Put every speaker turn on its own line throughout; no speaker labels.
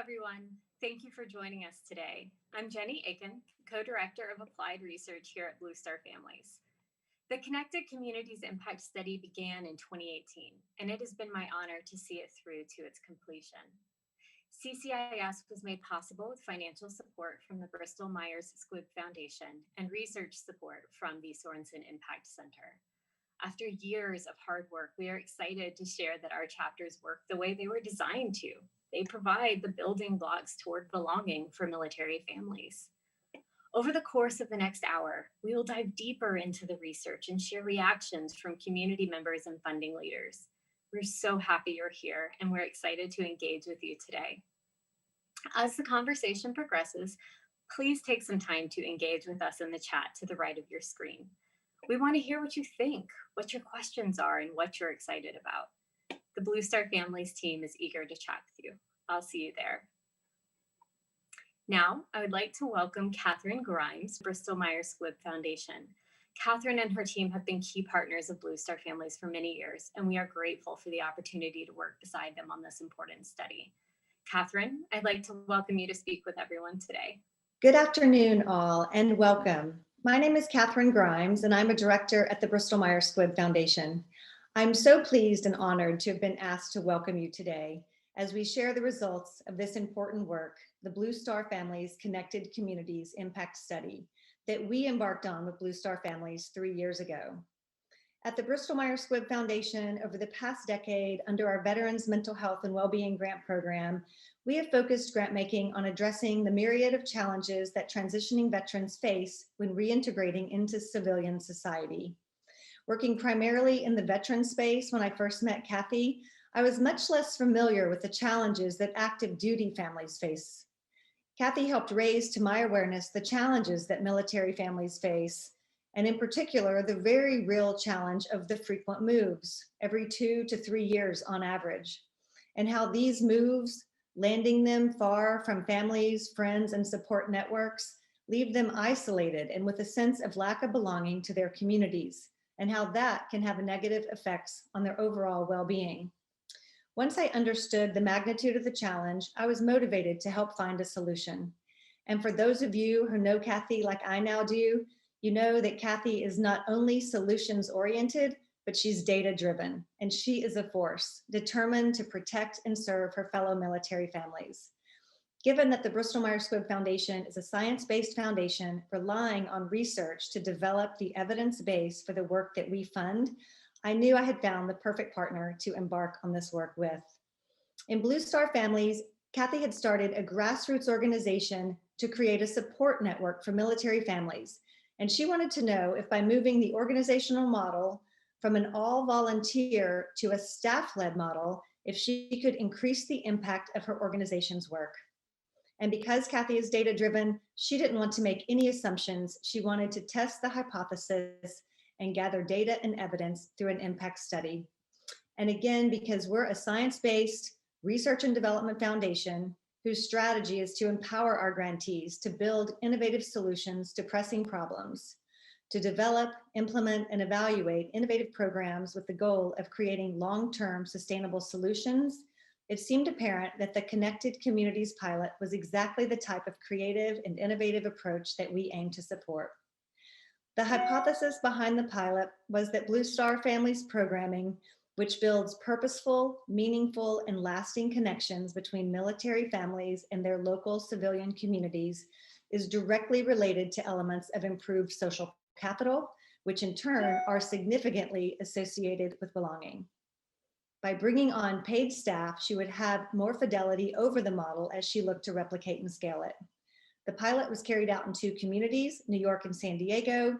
everyone. Thank you for joining us today. I'm Jenny Aiken, co-director of Applied Research here at Blue Star Families. The Connected Communities Impact Study began in 2018, and it has been my honor to see it through to its completion. CCIS was made possible with financial support from the Bristol Myers Squibb Foundation and research support from the Sorensen Impact Center. After years of hard work, we are excited to share that our chapters work the way they were designed to. They provide the building blocks toward belonging for military families. Over the course of the next hour, we will dive deeper into the research and share reactions from community members and funding leaders. We're so happy you're here, and we're excited to engage with you today. As the conversation progresses, please take some time to engage with us in the chat to the right of your screen. We want to hear what you think, what your questions are, and what you're excited about. The Blue Star Families team is eager to chat with you. I'll see you there. Now, I would like to welcome Catherine Grimes, Bristol Myers Squibb Foundation. Catherine and her team have been key partners of Blue Star Families for many years, and we are grateful for the opportunity to work beside them on this important study. Catherine, I'd like to welcome you to speak with everyone today.
Good afternoon, all, and welcome. My name is Catherine Grimes, and I'm a director at the Bristol Myers Squibb Foundation. I'm so pleased and honored to have been asked to welcome you today as we share the results of this important work, the Blue Star Families Connected Communities Impact Study that we embarked on with Blue Star Families 3 years ago. At the Bristol Myers Squibb Foundation, over the past decade, under our Veterans Mental Health and Wellbeing Grant Program, we have focused grant making on addressing the myriad of challenges that transitioning veterans face when reintegrating into civilian society. Working primarily in the veteran space when I first met Kathy, I was much less familiar with the challenges that active duty families face. Kathy helped raise to my awareness the challenges that military families face, and in particular, the very real challenge of the frequent moves, every 2 to 3 years on average, and how these moves, landing them far from families, friends, and support networks, leave them isolated and with a sense of lack of belonging to their communities, and how that can have negative effects on their overall well-being. Once I understood the magnitude of the challenge, I was motivated to help find a solution. And for those of you who know Kathy like I now do, you know that Kathy is not only solutions-oriented, but she's data-driven, and she is a force determined to protect and serve her fellow military families. Given that the Bristol Myers Squibb Foundation is a science-based foundation relying on research to develop the evidence base for the work that we fund, I knew I had found the perfect partner to embark on this work with. In Blue Star Families, Kathy had started a grassroots organization to create a support network for military families, and she wanted to know if by moving the organizational model from an all-volunteer to a staff-led model, if she could increase the impact of her organization's work. And because Kathy is data-driven, she didn't want to make any assumptions. She wanted to test the hypothesis and gather data and evidence through an impact study. And again, because we're a science-based research and development foundation whose strategy is to empower our grantees to build innovative solutions to pressing problems, to develop, implement, and evaluate innovative programs with the goal of creating long-term sustainable solutions, it seemed apparent that the Connected Communities pilot was exactly the type of creative and innovative approach that we aim to support. The hypothesis behind the pilot was that Blue Star Families programming, which builds purposeful, meaningful, and lasting connections between military families and their local civilian communities, is directly related to elements of improved social capital, which in turn are significantly associated with belonging. By bringing on paid staff, she would have more fidelity over the model as she looked to replicate and scale it. The pilot was carried out in 2 communities, New York and San Diego.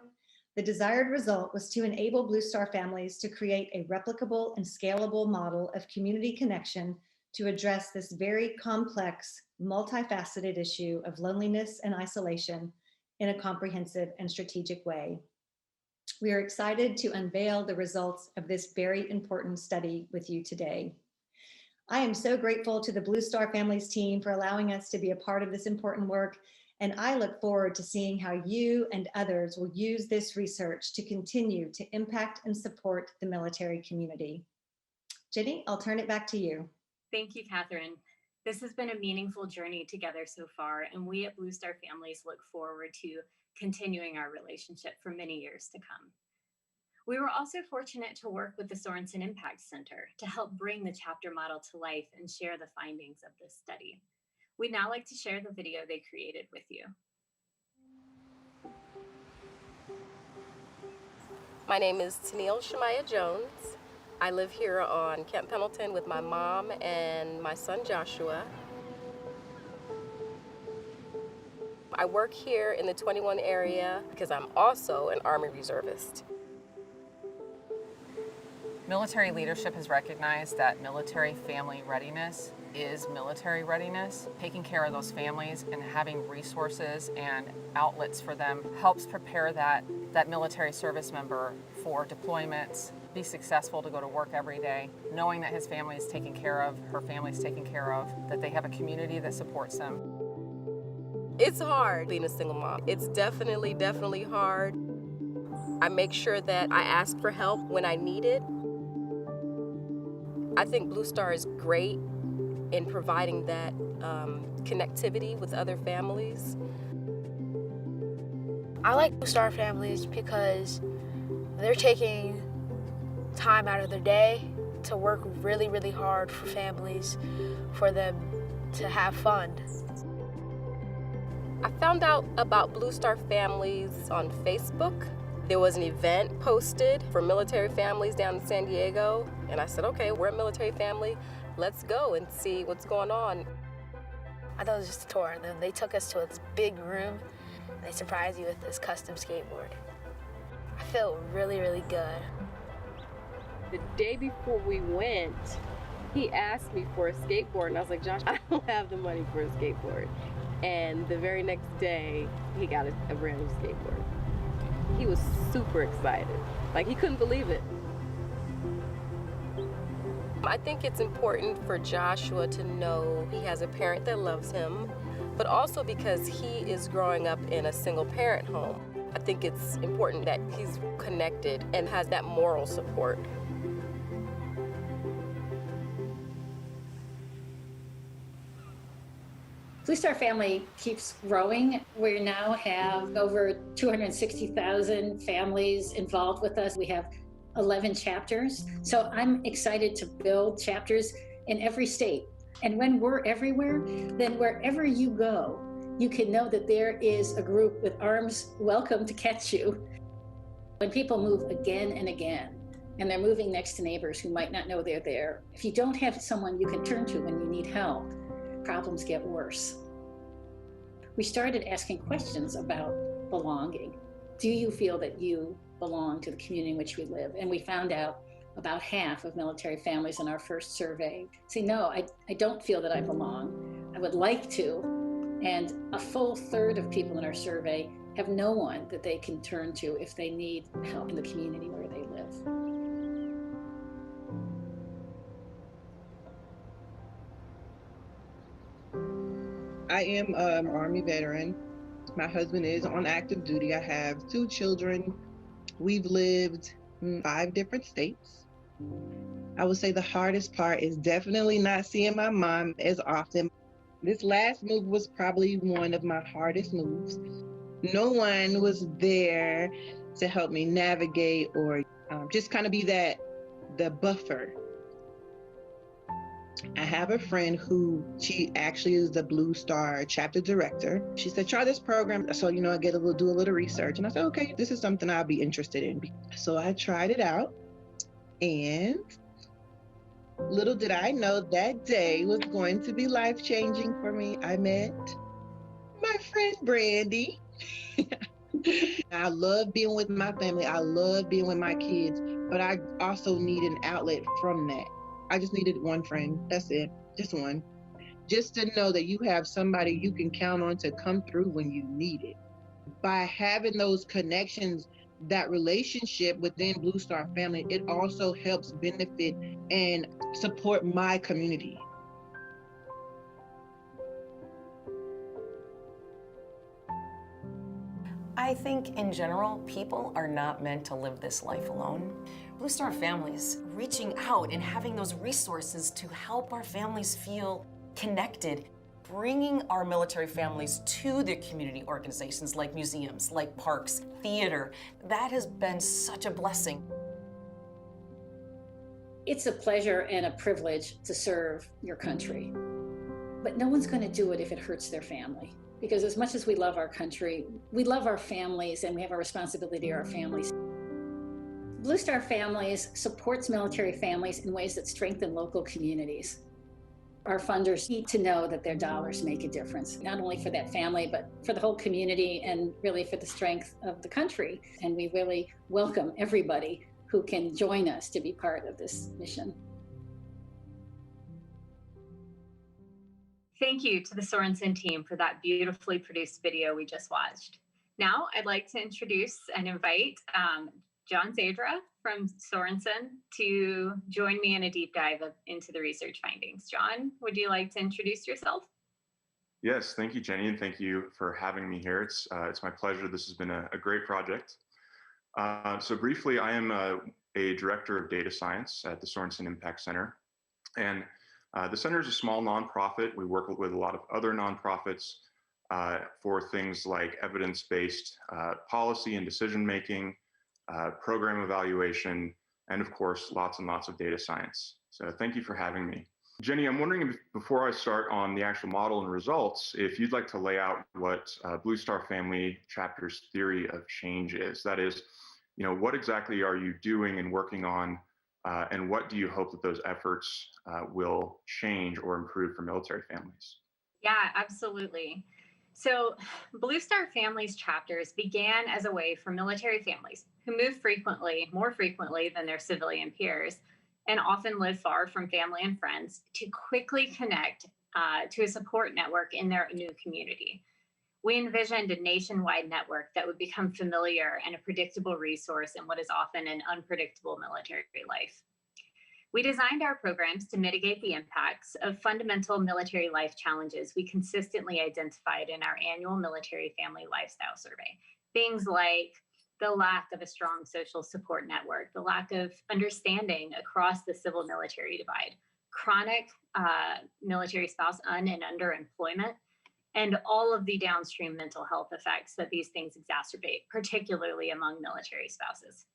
The desired result was to enable Blue Star Families to create a replicable and scalable model of community connection to address this very complex, multifaceted issue of loneliness and isolation in a comprehensive and strategic way. We are excited to unveil the results of this very important study with you today. I am so grateful to the Blue Star Families team for allowing us to be a part of this important work, and I look forward to seeing how you and others will use this research to continue to impact and support the military community. Jenny, I'll turn it back to you.
Thank you, Catherine. This has been a meaningful journey together so far, and we at Blue Star Families look forward to continuing our relationship for many years to come. We were also fortunate to work with the Sorensen Impact Center to help bring the chapter model to life and share the findings of this study. We'd now like to share the video they created with you.
My name is Tennille Shemaiah Jones. I live here on Camp Pendleton with my mom and my son Joshua. I work here in the 21 area because I'm also an Army reservist.
Military leadership has recognized that military family readiness is military readiness. Taking care of those families and having resources and outlets for them helps prepare that military service member for deployments, be successful to go to work every day, knowing that his family is taken care of, her family is taken care of, that they have a community that supports them.
It's hard being a single mom. It's definitely hard. I make sure that I ask for help when I need it. I think Blue Star is great in providing that connectivity with other families.
I like Blue Star Families because they're taking time out of their day to work really hard for families, for them to have fun.
I found out about Blue Star Families on Facebook. There was an event posted for military families down in San Diego, and I said, okay, we're a military family. Let's go and see what's going on.
I thought it was just a tour, and then they took us to this big room, and they surprised you with this custom skateboard. I felt really good.
The day before we went, he asked me for a skateboard, and I was like, Josh, I don't have the money for a skateboard. And the very next day, he got a brand new skateboard. He was super excited. Like, he couldn't believe it. I think it's important for Joshua to know he has a parent that loves him, but also because he is growing up in a single parent home. I think it's important that he's connected and has that moral support.
Blue Star Family keeps growing. We now have over 260,000 families involved with us. We have 11 chapters. So I'm excited to build chapters in every state. And when we're everywhere, then wherever you go, you can know that there is a group with arms welcome to catch you. When people move again and again, and they're moving next to neighbors who might not know they're there, if you don't have someone you can turn to when you need help, problems get worse. We started asking questions about belonging. Do you feel that you belong to the community in which we live? And we found out about half of military families in our first survey say, no, I don't feel that I belong. I would like to. And a full third of people in our survey have no one that they can turn to if they need help in the community where they live.
I am an Army veteran. My husband is on active duty. I have 2 children. We've lived in 5 different states. I would say the hardest part is definitely not seeing my mom as often. This last move was probably one of my hardest moves. No one was there to help me navigate or just kind of be the buffer. I have a friend who, she actually is the Blue Star chapter director. She said, try this program. So, I do a little research. And I said, okay, this is something I'll be interested in. So I tried it out. And little did I know that day was going to be life-changing for me. I met my friend Brandy. I love being with my family. I love being with my kids. But I also need an outlet from that. I just needed one friend. That's it. Just one. Just to know that you have somebody you can count on to come through when you need it. By having those connections, that relationship within Blue Star Family, it also helps benefit and support my community.
I think in general, people are not meant to live this life alone. Blue Star Families reaching out and having those resources to help our families feel connected, bringing our military families to the community organizations like museums, like parks, theater. That has been such a blessing.
It's a pleasure and a privilege to serve your country, but no one's going to do it if it hurts their family. Because as much as we love our country, we love our families and we have a responsibility to our families. Blue Star Families supports military families in ways that strengthen local communities. Our funders need to know that their dollars make a difference, not only for that family, but for the whole community and really for the strength of the country. And we really welcome everybody who can join us to be part of this mission.
Thank you to the Sorensen team for that beautifully produced video we just watched. Now I'd like to introduce and invite John Zadra from Sorensen to join me in a deep dive into the research findings. John, would you like to introduce yourself?
Yes, thank you, Jenny, and thank you for having me here. It's my pleasure. This has been a great project. So briefly, I am a director of data science at the Sorensen Impact Center. And the center is a small nonprofit. We work with a lot of other nonprofits for things like evidence-based policy and decision-making, program evaluation, and of course, lots and lots of data science. So thank you for having me. Jenny, I'm wondering if, before I start on the actual model and results, if you'd like to lay out what Blue Star Family Chapter's theory of change is. That is, what exactly are you doing and working on, and what do you hope that those efforts will change or improve for military families?
Yeah, absolutely. So Blue Star Families chapters began as a way for military families who move more frequently than their civilian peers, and often live far from family and friends, to quickly connect to a support network in their new community. We envisioned a nationwide network that would become familiar and a predictable resource in what is often an unpredictable military life. We designed our programs to mitigate the impacts of fundamental military life challenges we consistently identified in our annual military family lifestyle survey. Things like the lack of a strong social support network, the lack of understanding across the civil military divide, chronic military spouse and underemployment, and all of the downstream mental health effects that these things exacerbate, particularly among military spouses.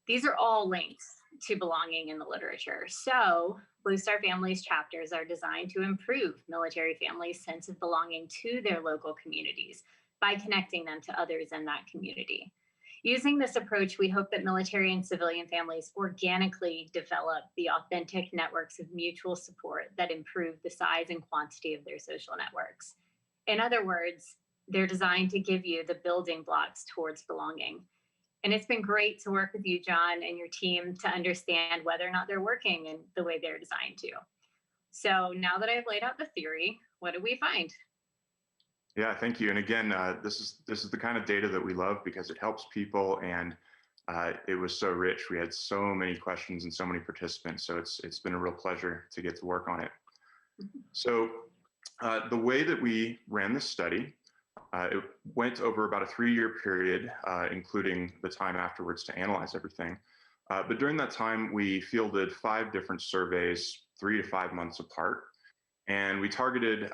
These are all links to belonging in the literature. So Blue Star Families chapters are designed to improve military families' sense of belonging to their local communities by connecting them to others in that community. Using this approach, we hope that military and civilian families organically develop the authentic networks of mutual support that improve the size and quantity of their social networks. In other words, they're designed to give you the building blocks towards belonging. And it's been great to work with you, John, and your team to understand whether or not they're working in the way they're designed to. So now that I've laid out the theory, what do we find?
Yeah, thank you. And again, this is the kind of data that we love because it helps people, and it was so rich. We had so many questions and so many participants. So it's been a real pleasure to get to work on it. So the way that we ran this study, it went over about a 3-year period, including the time afterwards to analyze everything. But during that time, we fielded 5 different surveys, 3 to 5 months apart. And we targeted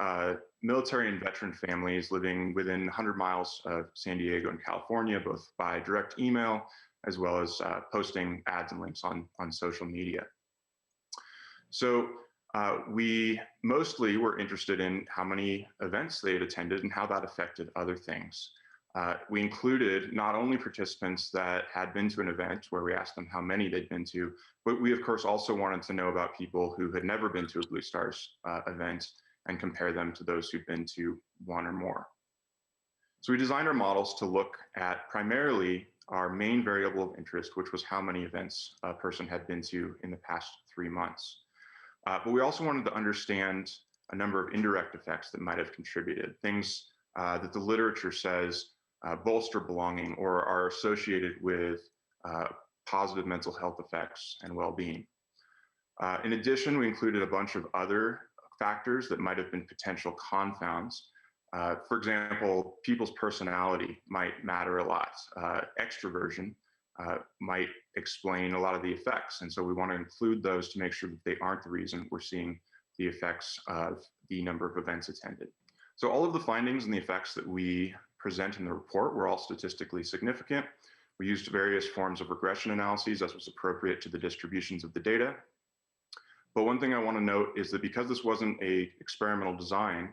military and veteran families living within 100 miles of San Diego and California, both by direct email, as well as posting ads and links on social media. So we mostly were interested in how many events they had attended and how that affected other things. We included not only participants that had been to an event where we asked them how many they'd been to, but we of course also wanted to know about people who had never been to a Blue Stars event and compare them to those who'd been to one or more. So we designed our models to look at primarily our main variable of interest, which was how many events a person had been to in the past 3 months. But we also wanted to understand a number of indirect effects that might have contributed, things that the literature says bolster belonging or are associated with positive mental health effects and well-being. In addition, we included a bunch of other factors that might have been potential confounds. For example, people's personality might matter a lot. Extroversion might explain a lot of the effects. And so we want to include those to make sure that they aren't the reason we're seeing the effects of the number of events attended. So all of the findings and the effects that we present in the report were all statistically significant. We used various forms of regression analyses as was appropriate to the distributions of the data. But one thing I want to note is that because this wasn't an experimental design,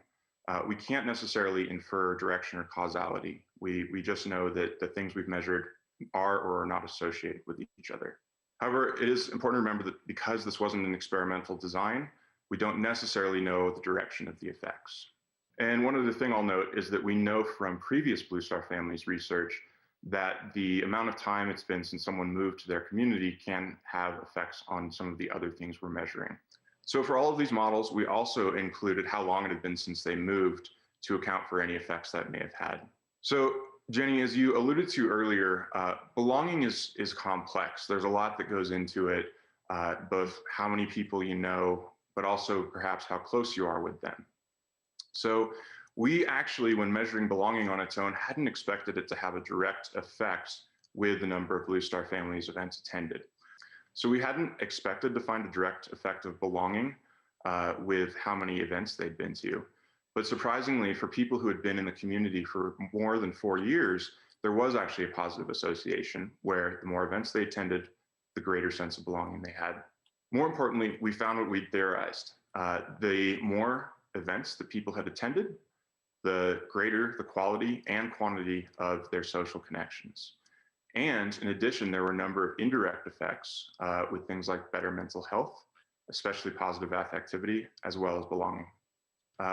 we can't necessarily infer direction or causality. We just know that the things we've measured are or are not associated with each other. However, it is important to remember that because this wasn't an experimental design, we don't necessarily know the direction of the effects. And one other thing I'll note is that we know from previous Blue Star Families research that the amount of time it's been since someone moved to their community can have effects on some of the other things we're measuring. So for all of these models, we also included how long it had been since they moved to account for any effects that may have had. So Jenny, as you alluded to earlier, belonging is complex. There's a lot that goes into it, both how many people you know, but also perhaps how close you are with them. So we actually, when measuring belonging on its own, hadn't expected it to have a direct effect with the number of Blue Star Families events attended. So we hadn't expected to find a direct effect of belonging with how many events they'd been to. But surprisingly, for people who had been in the community for more than 4 years, there was actually a positive association where the more events they attended, the greater sense of belonging they had. More importantly, we found what we'd theorized. The more events that people had attended, the greater the quality and quantity of their social connections. And in addition, there were a number of indirect effects with things like better mental health, especially positive affectivity, as well as belonging.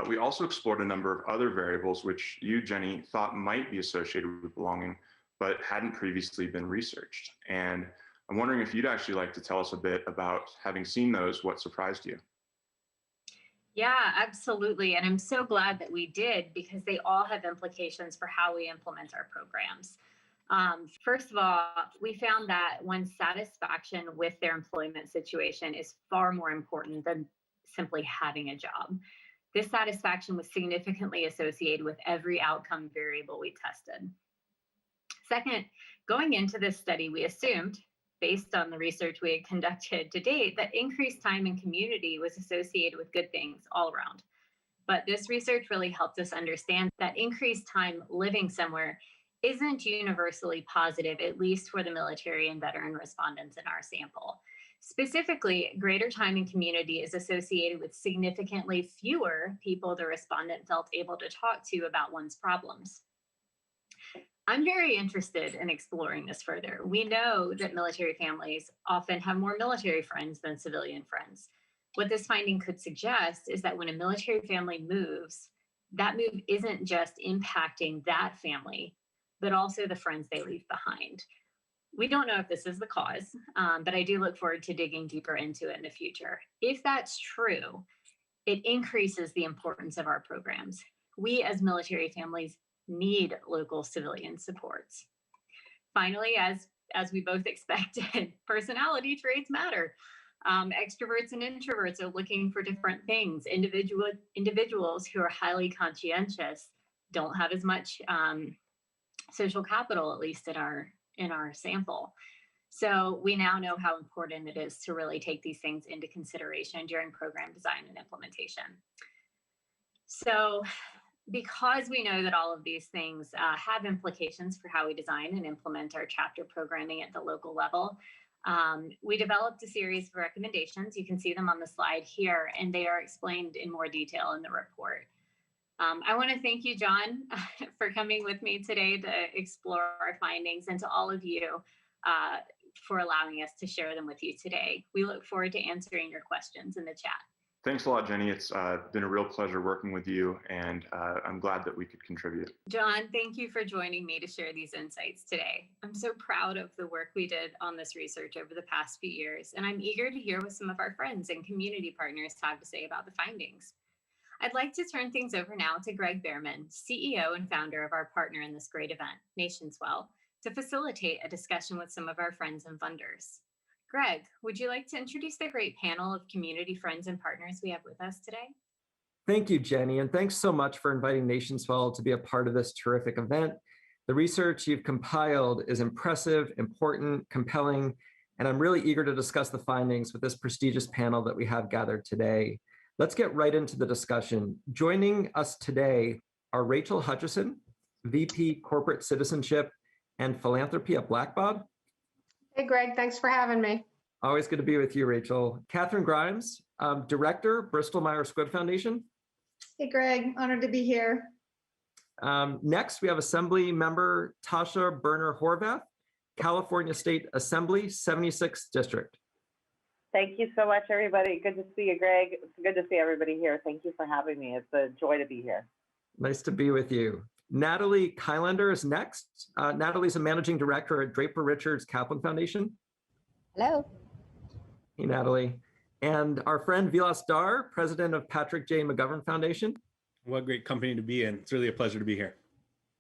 We also explored a number of other variables which you, Jenny, thought might be associated with belonging, but hadn't previously been researched. And I'm wondering if you'd actually like to tell us a bit about, having seen those, what surprised you?
Yeah, absolutely. And I'm so glad that we did, because they all have implications for how we implement our programs. First of all, we found that one's satisfaction with their employment situation is far more important than simply having a job. This satisfaction was significantly associated with every outcome variable we tested. Second, going into this study, we assumed, based on the research we had conducted to date, that increased time in community was associated with good things all around. But this research really helped us understand that increased time living somewhere isn't universally positive, at least for the military and veteran respondents in our sample. Specifically, greater time in community is associated with significantly fewer people the respondent felt able to talk to about one's problems. I'm very interested in exploring this further. We know that military families often have more military friends than civilian friends. What this finding could suggest is that when a military family moves, that move isn't just impacting that family, but also the friends they leave behind. We don't know if this is the cause, but I do look forward to digging deeper into it in the future. If that's true, it increases the importance of our programs. We as military families need local civilian supports. Finally, as we both expected, personality traits matter. Extroverts and introverts are looking for different things. Individuals who are highly conscientious don't have as much social capital, at least in our sample. So we now know how important it is to really take these things into consideration during program design and implementation. So because we know that all of these things have implications for how we design and implement our chapter programming at the local level, we developed a series of recommendations. You can see them on the slide here, and they are explained in more detail in the report. I want to thank you, John, for coming with me today to explore our findings, and to all of you for allowing us to share them with you today. We look forward to answering your questions in the chat.
Thanks a lot, Jenny. It's been a real pleasure working with you, and I'm glad that we could contribute.
John, thank you for joining me to share these insights today. I'm so proud of the work we did on this research over the past few years, and I'm eager to hear what some of our friends and community partners have to say about the findings. I'd like to turn things over now to Greg Behrman, CEO and founder of our partner in this great event, NationsWell, to facilitate a discussion with some of our friends and funders. Greg, would you like to introduce the great panel of community friends and partners we have with us today?
Thank you, Jenny, and thanks so much for inviting NationsWell to be a part of this terrific event. The research you've compiled is impressive, important, compelling, and I'm really eager to discuss the findings with this prestigious panel that we have gathered today. Let's get right into the discussion. Joining us today are Rachel Hutchison, VP Corporate Citizenship and Philanthropy at Blackbaud.
Hey, Greg, thanks for having me.
Always good to be with you, Rachel. Catherine Grimes, Director, Bristol Myers Squibb Foundation.
Hey, Greg, honored to be here.
Next, we have Assembly Member Tasha Berner Horvath, California State Assembly, 76th District.
Thank you so much, everybody. Good to see you, Greg. It's good to see everybody here. Thank you for having me. It's a joy to be here.
Nice to be with you. Natalie Kylander is next. Natalie's a Managing Director at Draper Richards Kaplan Foundation.
Hello.
Hey, Natalie. And our friend Vilas Dar, President of Patrick J. McGovern Foundation.
What a great company to be in. It's really a pleasure to be here.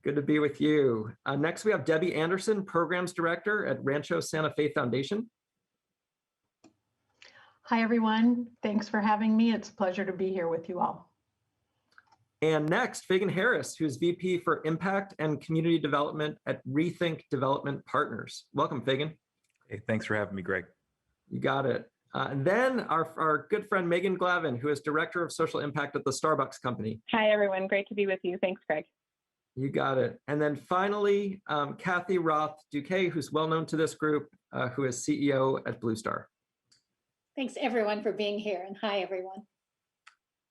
Good to be with you. Next, we have Debbie Anderson, Programs Director at Rancho Santa Fe Foundation.
Hi, everyone. Thanks for having me. It's a pleasure to be here with you all.
And next, Fagan Harris, who's VP for Impact and Community Development at Rethink Development Partners. Welcome, Fagan.
Hey, thanks for having me, Greg.
You got it. And then our good friend Megan Glavin, who is Director of Social Impact at the Starbucks Company.
Hi, everyone. Great to be with you. Thanks, Greg.
You got it. And then finally, Kathy Roth Duque, who's well known to this group, who is CEO at Blue Star.
Thanks, everyone, for being here. And hi, everyone.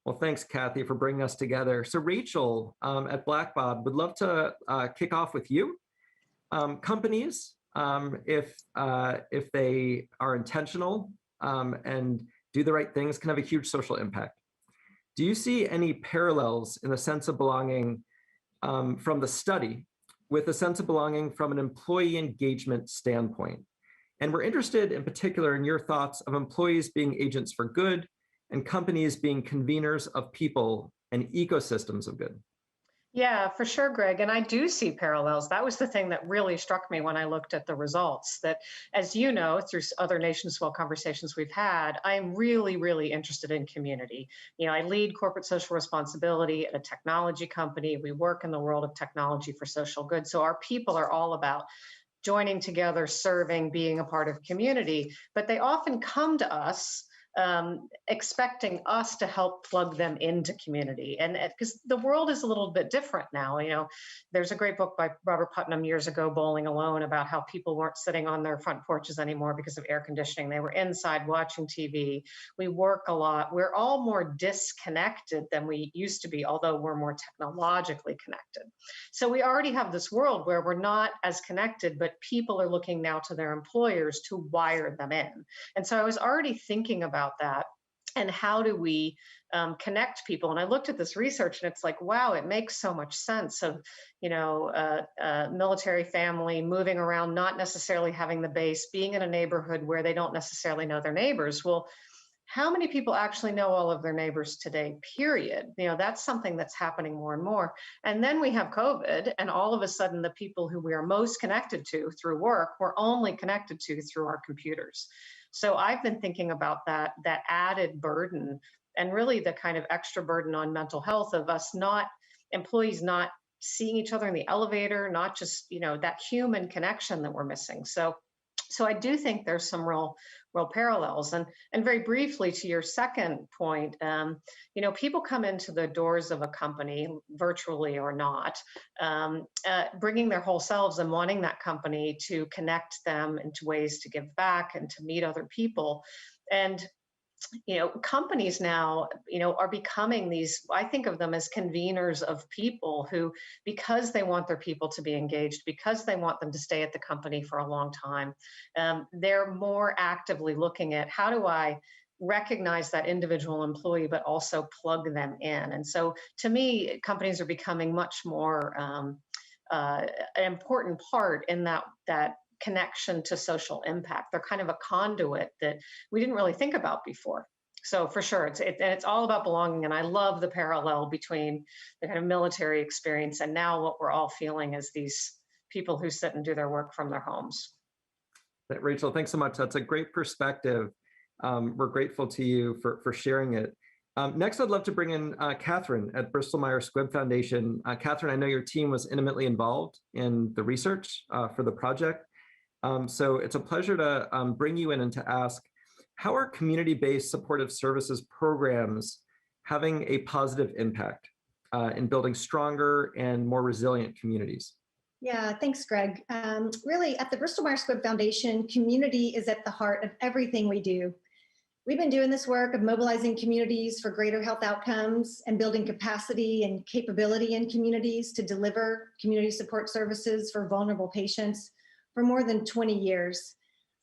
Well, thanks, Kathy, for bringing us together. So Rachel at Blackbaud would love to kick off with you. Companies, if they are intentional and do the right things, can have a huge social impact. Do you see any parallels in the sense of belonging from the study with a sense of belonging from an employee engagement standpoint? And we're interested in particular in your thoughts of employees being agents for good and companies being conveners of people and ecosystems of good.
Yeah, for sure, Greg. And I do see parallels. That was the thing that really struck me when I looked at the results, that, as you know, through other NationsWell conversations we've had, I'm really, really interested in community. You know, I lead corporate social responsibility at a technology company. We work in the world of technology for social good. So our people are all about joining together, serving, being a part of community, but they often come to us expecting us to help plug them into community. And because the world is a little bit different now, you know, there's a great book by Robert Putnam years ago, Bowling Alone, about how people weren't sitting on their front porches anymore because of air conditioning. They were inside watching TV. We work a lot. We're all more disconnected than we used to be, although we're more technologically connected. So we already have this world where we're not as connected, but people are looking now to their employers to wire them in. And so I was already thinking about that and how do we connect people. And I looked at this research and it's like, wow, it makes so much sense of, you know, military family moving around, not necessarily having the base, being in a neighborhood where they don't necessarily know their neighbors. Well, how many people actually know all of their neighbors today, period? You know, that's something that's happening more and more. And then we have COVID, and all of a sudden the people who we are most connected to through work, we're only connected to through our computers. So I've been thinking about that added burden and really the kind of extra burden on mental health of us employees not seeing each other in the elevator, not just, you know, that human connection that we're missing. So I do think there's some real parallels. And very briefly to your second point, you know, people come into the doors of a company, virtually or not, bringing their whole selves and wanting that company to connect them into ways to give back and to meet other people. And you know, companies now, you know, are becoming these, I think of them as conveners of people who, because they want their people to be engaged, because they want them to stay at the company for a long time, they're more actively looking at how do I recognize that individual employee, but also plug them in. And so to me, companies are becoming much more an important part in that connection to social impact. They're kind of a conduit that we didn't really think about before. So for sure, it's all about belonging. And I love the parallel between the kind of military experience and now what we're all feeling as these people who sit and do their work from their homes.
Rachel, thanks so much. That's a great perspective. We're grateful to you for sharing it. Next, I'd love to bring in Catherine at Bristol Myers Squibb Foundation. Catherine, I know your team was intimately involved in the research for the project. So it's a pleasure to bring you in and to ask, how are community-based supportive services programs having a positive impact in building stronger and more resilient communities?
Yeah, thanks, Greg. Really, at the Bristol Myers Squibb Foundation, community is at the heart of everything we do. We've been doing this work of mobilizing communities for greater health outcomes and building capacity and capability in communities to deliver community support services for vulnerable patients for more than 20 years.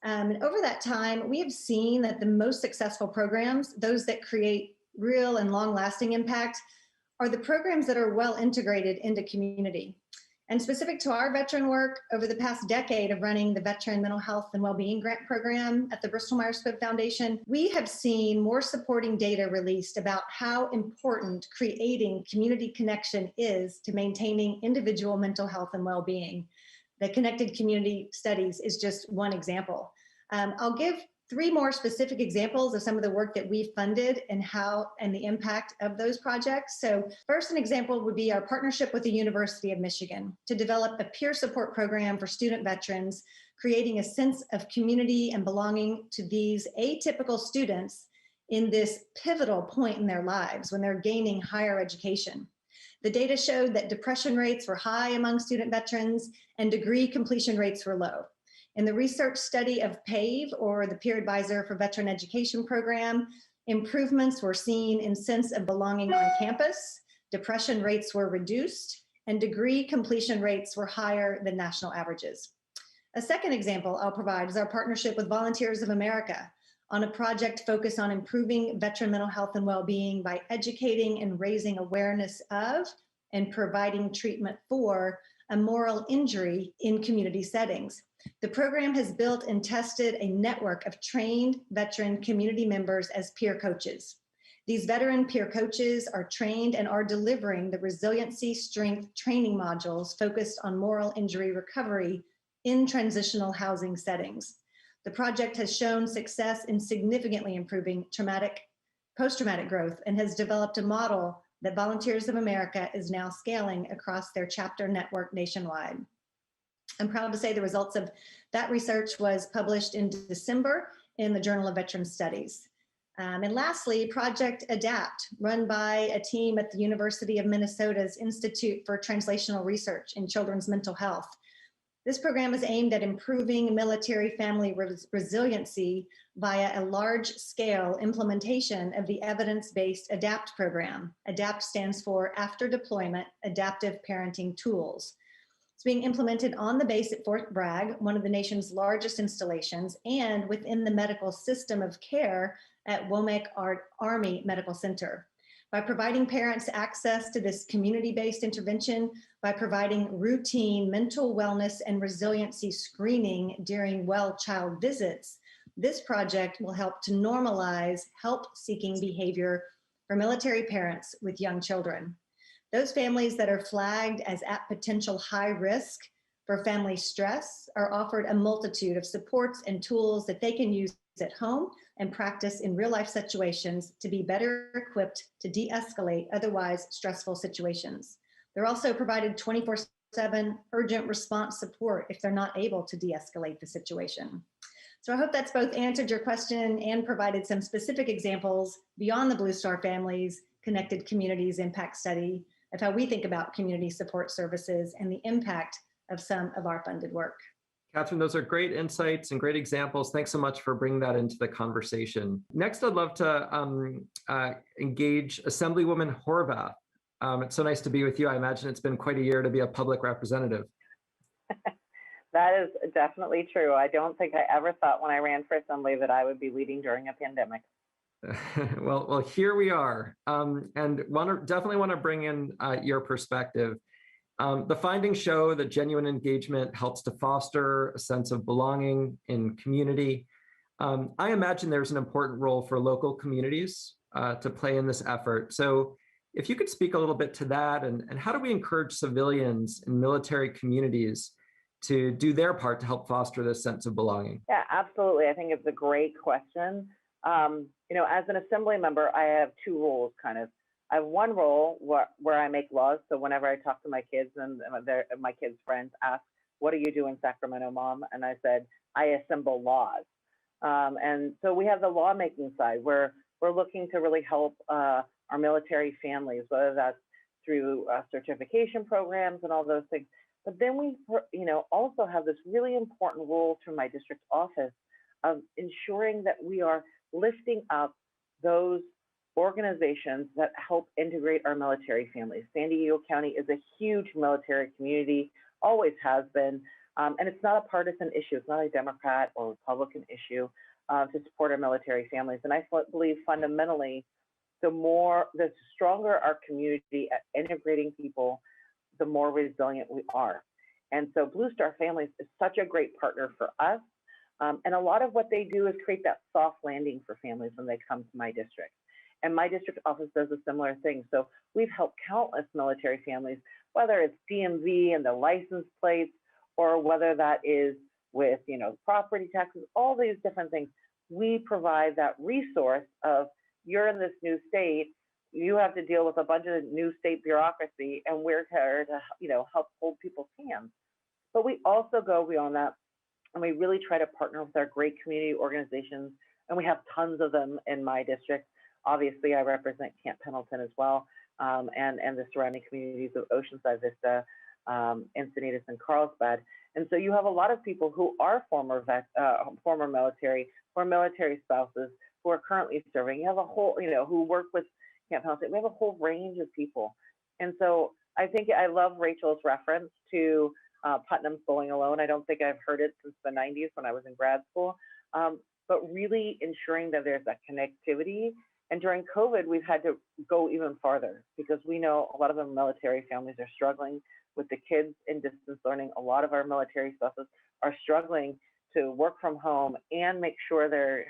And over that time, we have seen that the most successful programs, those that create real and long-lasting impact, are the programs that are well integrated into community. And specific to our veteran work, over the past decade of running the Veteran Mental Health and Wellbeing Grant Program at the Bristol Myers Squibb Foundation, we have seen more supporting data released about how important creating community connection is to maintaining individual mental health and well-being. The Connected Community Studies is just one example. I'll give 3 more specific examples of some of the work that we've funded and the impact of those projects. So first, an example would be our partnership with the University of Michigan to develop a peer support program for student veterans, creating a sense of community and belonging to these atypical students in this pivotal point in their lives when they're gaining higher education. The data showed that depression rates were high among student veterans and degree completion rates were low. In the research study of PAVE, or the Peer Advisor for Veteran Education Program, improvements were seen in sense of belonging on campus, depression rates were reduced, and degree completion rates were higher than national averages. A second example I'll provide is our partnership with Volunteers of America on a project focused on improving veteran mental health and well-being by educating and raising awareness of and providing treatment for a moral injury in community settings. The program has built and tested a network of trained veteran community members as peer coaches. These veteran peer coaches are trained and are delivering the resiliency strength training modules focused on moral injury recovery in transitional housing settings. The project has shown success in significantly improving post-traumatic growth and has developed a model that Volunteers of America is now scaling across their chapter network nationwide. I'm proud to say the results of that research was published in December in the Journal of Veteran Studies. And lastly, Project ADAPT, run by a team at the University of Minnesota's Institute for Translational Research in Children's Mental Health. This program is aimed at improving military family resiliency via a large-scale implementation of the evidence-based ADAPT program. ADAPT stands for After Deployment Adaptive Parenting Tools. It's being implemented on the base at Fort Bragg, one of the nation's largest installations, and within the medical system of care at Womack Army Medical Center. By providing parents access to this community-based intervention, by providing routine mental wellness and resiliency screening during well child visits, this project will help to normalize help-seeking behavior for military parents with young children. Those families that are flagged as at potential high risk for family stress are offered a multitude of supports and tools that they can use at home and practice in real life situations to be better equipped to de-escalate otherwise stressful situations. They're also provided 24/7 urgent response support if they're not able to de-escalate the situation. So I hope that's both answered your question and provided some specific examples beyond the Blue Star Families Connected Communities Impact Study of how we think about community support services and the impact of some of our funded work.
Catherine, those are great insights and great examples. Thanks so much for bringing that into the conversation. Next, I'd love to engage Assemblywoman Horvath. It's so nice to be with you. I imagine it's been quite a year to be a public representative.
That is definitely true. I don't think I ever thought when I ran for assembly that I would be leading during a pandemic.
Well, here we are, and definitely want to bring in your perspective. The findings show that genuine engagement helps to foster a sense of belonging in community. I imagine there's an important role for local communities to play in this effort. So if you could speak a little bit to that, and how do we encourage civilians in military communities to do their part to help foster this sense of belonging?
Yeah, absolutely. I think it's a great question. As an assembly member, I have 2 roles kind of. I have one role where I make laws. So whenever I talk to my kids and my kids' friends ask, what do you do in Sacramento, Mom? And I said, I assemble laws. And so we have the lawmaking side where we're looking to really help our our military families, whether that's through certification programs and all those things. But then we, also have this really important role through my district office of ensuring that we are lifting up those organizations that help integrate our military families. San Diego County is a huge military community, always has been, and it's not a partisan issue. It's not a Democrat or Republican issue to support our military families. And I believe fundamentally, the stronger our community at integrating people, the more resilient we are. And so Blue Star Families is such a great partner for us. And a lot of what they do is create that soft landing for families when they come to my district. And my district office does a similar thing. So we've helped countless military families, whether it's DMV and the license plates, or whether that is with, property taxes, all these different things. We provide that resource of, you're in this new state, you have to deal with a bunch of new state bureaucracy, and we're here to, help hold people's hands. But we also go beyond that, and we really try to partner with our great community organizations, and we have tons of them in my district. Obviously, I represent Camp Pendleton as well, and the surrounding communities of Oceanside Vista, Encinitas, and Carlsbad. And so you have a lot of people who are former military, or military spouses who are currently serving. You have a whole, who work with Camp Pendleton. We have a whole range of people. And so I think I love Rachel's reference to Putnam's Bowling Alone. I don't think I've heard it since the 90s when I was in grad school, but really ensuring that there's that connectivity. And during COVID, we've had to go even farther because we know a lot of the military families are struggling with the kids in distance learning. A lot of our military spouses are struggling to work from home and make sure they're,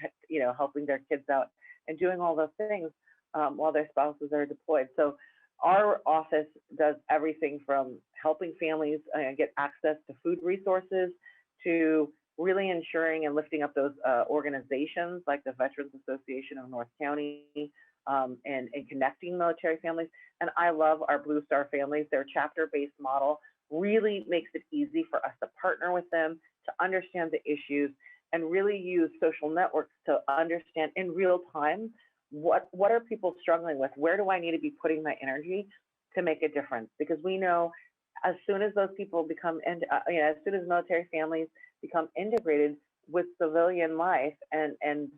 helping their kids out and doing all those things while their spouses are deployed. So our office does everything from helping families get access to food resources to really ensuring and lifting up those organizations like the Veterans Association of North County and connecting military families. And I love our Blue Star Families. Their chapter-based model really makes it easy for us to partner with them, to understand the issues, and really use social networks to understand in real time what are people struggling with? Where do I need to be putting my energy to make a difference? Because we know as soon as those people become, as soon as military families become integrated with civilian life, and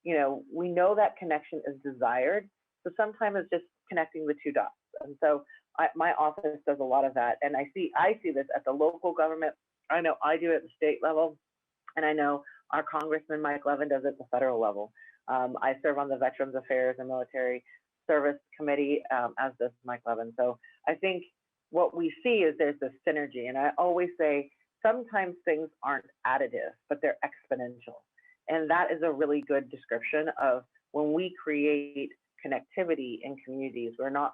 we know that connection is desired. So sometimes it's just connecting the two dots. And so my office does a lot of that. And I see this at the local government. I know I do it at the state level, and I know our Congressman Mike Levin does it at the federal level. I serve on the Veterans Affairs and Military Service Committee, as does Mike Levin. So I think what we see is there's this synergy. And I always say, sometimes things aren't additive, but they're exponential. And that is a really good description of when we create connectivity in communities, we're not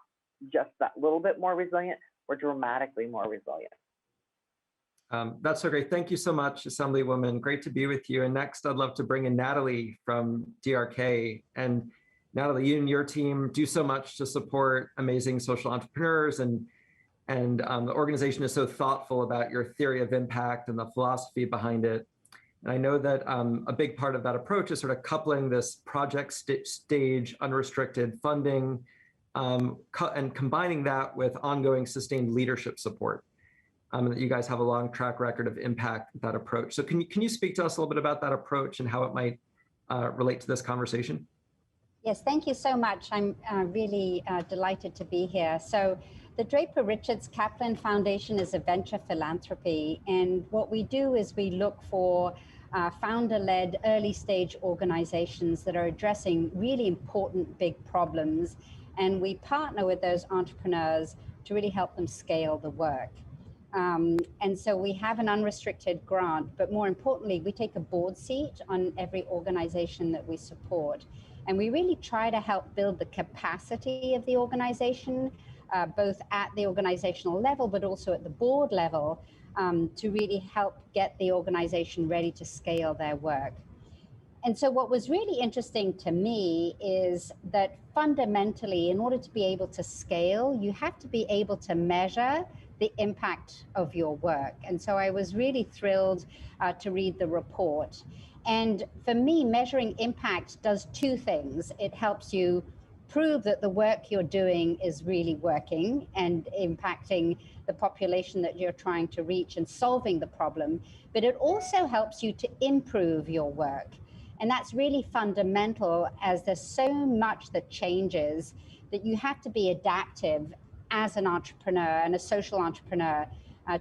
just that little bit more resilient, we're dramatically more resilient.
That's so great. Thank you so much, Assemblywoman. Great to be with you. And next, I'd love to bring in Natalie from DRK. And Natalie, you and your team do so much to support amazing social entrepreneurs, and the organization is so thoughtful about your theory of impact and the philosophy behind it. And I know that a big part of that approach is sort of coupling this project stage unrestricted funding and combining that with ongoing sustained leadership support. That you guys have a long track record of impact with that approach. So can you speak to us a little bit about that approach and how it might relate to this conversation?
Yes, thank you so much. I'm really delighted to be here. So the Draper Richards Kaplan Foundation is a venture philanthropy. And what we do is we look for founder-led early stage organizations that are addressing really important big problems. And we partner with those entrepreneurs to really help them scale the work. And so we have an unrestricted grant, but more importantly, we take a board seat on every organization that we support. And we really try to help build the capacity of the organization, both at the organizational level, but also at the board level, to really help get the organization ready to scale their work. And so what was really interesting to me is that fundamentally, in order to be able to scale, you have to be able to measure the impact of your work. And so I was really thrilled to read the report. And for me, measuring impact does two things. It helps you prove that the work you're doing is really working and impacting the population that you're trying to reach and solving the problem, but it also helps you to improve your work. And that's really fundamental, as there's so much that changes that you have to be adaptive as an entrepreneur and a social entrepreneur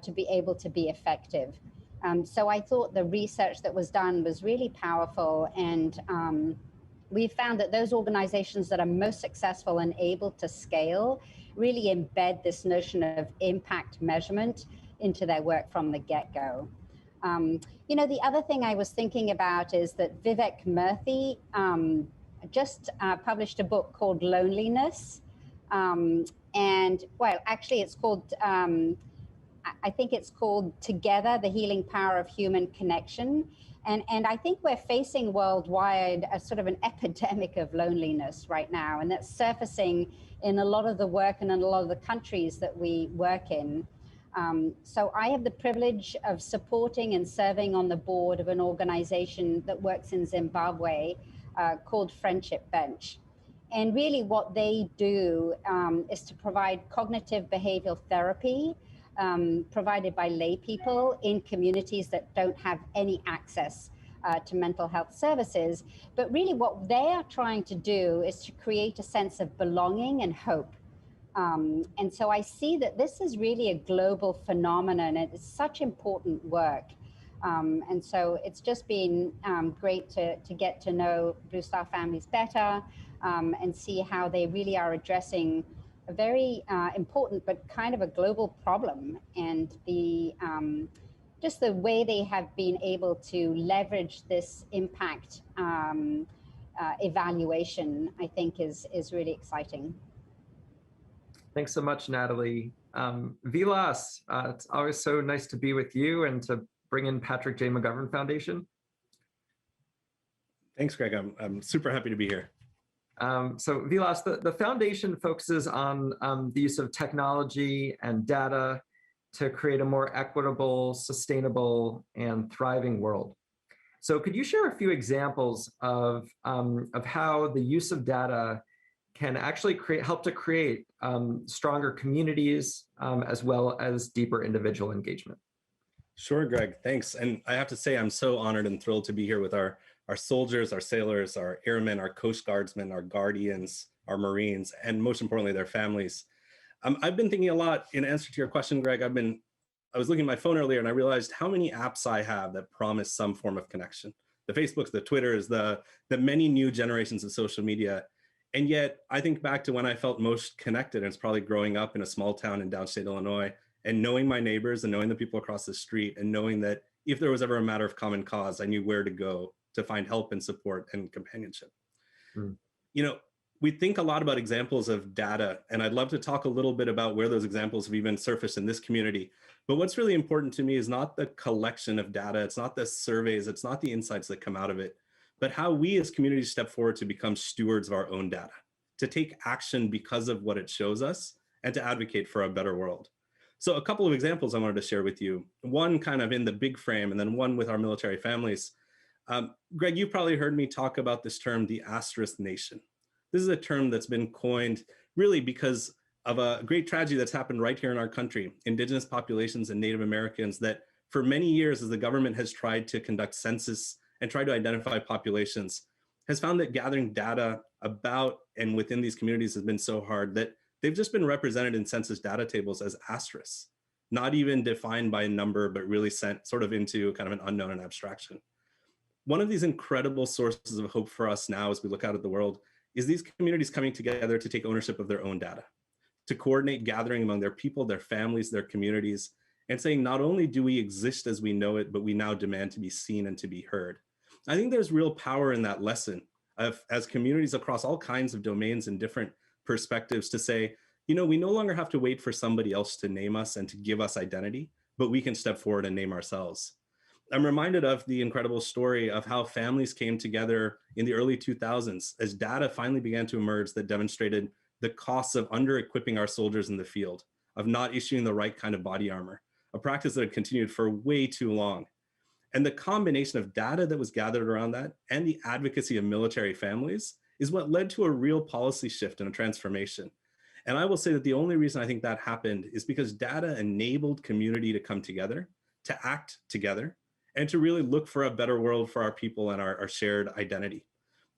to be able to be effective. So I thought the research that was done was really powerful, and we found that those organizations that are most successful and able to scale really embed this notion of impact measurement into their work from the get-go. You know, the other thing I was thinking about is that Vivek Murthy just published a book called Loneliness. And well, actually it's called, I think it's called Together, the Healing Power of Human Connection. And I think we're facing worldwide a sort of an epidemic of loneliness right now. And that's surfacing in a lot of the work and in a lot of the countries that we work in. So I have the privilege of supporting and serving on the board of an organization that works in Zimbabwe called Friendship Bench. And really what they do is to provide cognitive behavioral therapy provided by lay people in communities that don't have any access to mental health services. But really what they are trying to do is to create a sense of belonging and hope. And so I see that this is really a global phenomenon. It's such important work. And so it's just been great to get to know Blue Star families better and see how they really are addressing a very important but kind of a global problem. And the just the way they have been able to leverage this impact evaluation, I think is really exciting.
Thanks so much, Natalie. Vilas, it's always so nice to be with you and to bring in Patrick J. McGovern Foundation.
Thanks, Greg. I'm super happy to be here.
So Vilas, the foundation focuses on the use of technology and data to create a more equitable, sustainable, and thriving world. So could you share a few examples of how the use of data can actually help to create stronger communities as well as deeper individual engagement?
Sure, Greg, thanks. And I have to say, I'm so honored and thrilled to be here with our soldiers, our sailors, our airmen, our Coast Guardsmen, our guardians, our Marines, and most importantly, their families. I've been thinking a lot in answer to your question, Greg. I was looking at my phone earlier and I realized how many apps I have that promise some form of connection. The Facebooks, the Twitters, the many new generations of social media. And yet I think back to when I felt most connected, and it's probably growing up in a small town in downstate Illinois and knowing my neighbors and knowing the people across the street and knowing that if there was ever a matter of common cause, I knew where to go to find help and support and companionship.
Mm.
You know, we think a lot about examples of data, and I'd love to talk a little bit about where those examples have even surfaced in this community. But what's really important to me is not the collection of data, it's not the surveys, it's not the insights that come out of it, but how we as communities step forward to become stewards of our own data, to take action because of what it shows us, and to advocate for a better world. So a couple of examples I wanted to share with you, one kind of in the big frame, and then one with our military families. Greg, you've probably heard me talk about this term, the asterisk nation. This is a term that's been coined really because of a great tragedy that's happened right here in our country, Indigenous populations and Native Americans, that for many years, as the government has tried to conduct census and try to identify populations, has found that gathering data about and within these communities has been so hard that they've just been represented in census data tables as asterisks, not even defined by a number, but really sent sort of into kind of an unknown and abstraction. One of these incredible sources of hope for us now as we look out at the world is these communities coming together to take ownership of their own data, to coordinate gathering among their people, their families, their communities, and saying not only do we exist as we know it, but we now demand to be seen and to be heard. I think there's real power in that lesson of, as communities across all kinds of domains and different perspectives, to say, you know, we no longer have to wait for somebody else to name us and to give us identity, but we can step forward and name ourselves. I'm reminded of the incredible story of how families came together in the early 2000s as data finally began to emerge that demonstrated the costs of under-equipping our soldiers in the field, of not issuing the right kind of body armor, a practice that had continued for way too long. And the combination of data that was gathered around that and the advocacy of military families is what led to a real policy shift and a transformation. And I will say that the only reason I think that happened is because data enabled community to come together, to act together, and to really look for a better world for our people and our shared identity.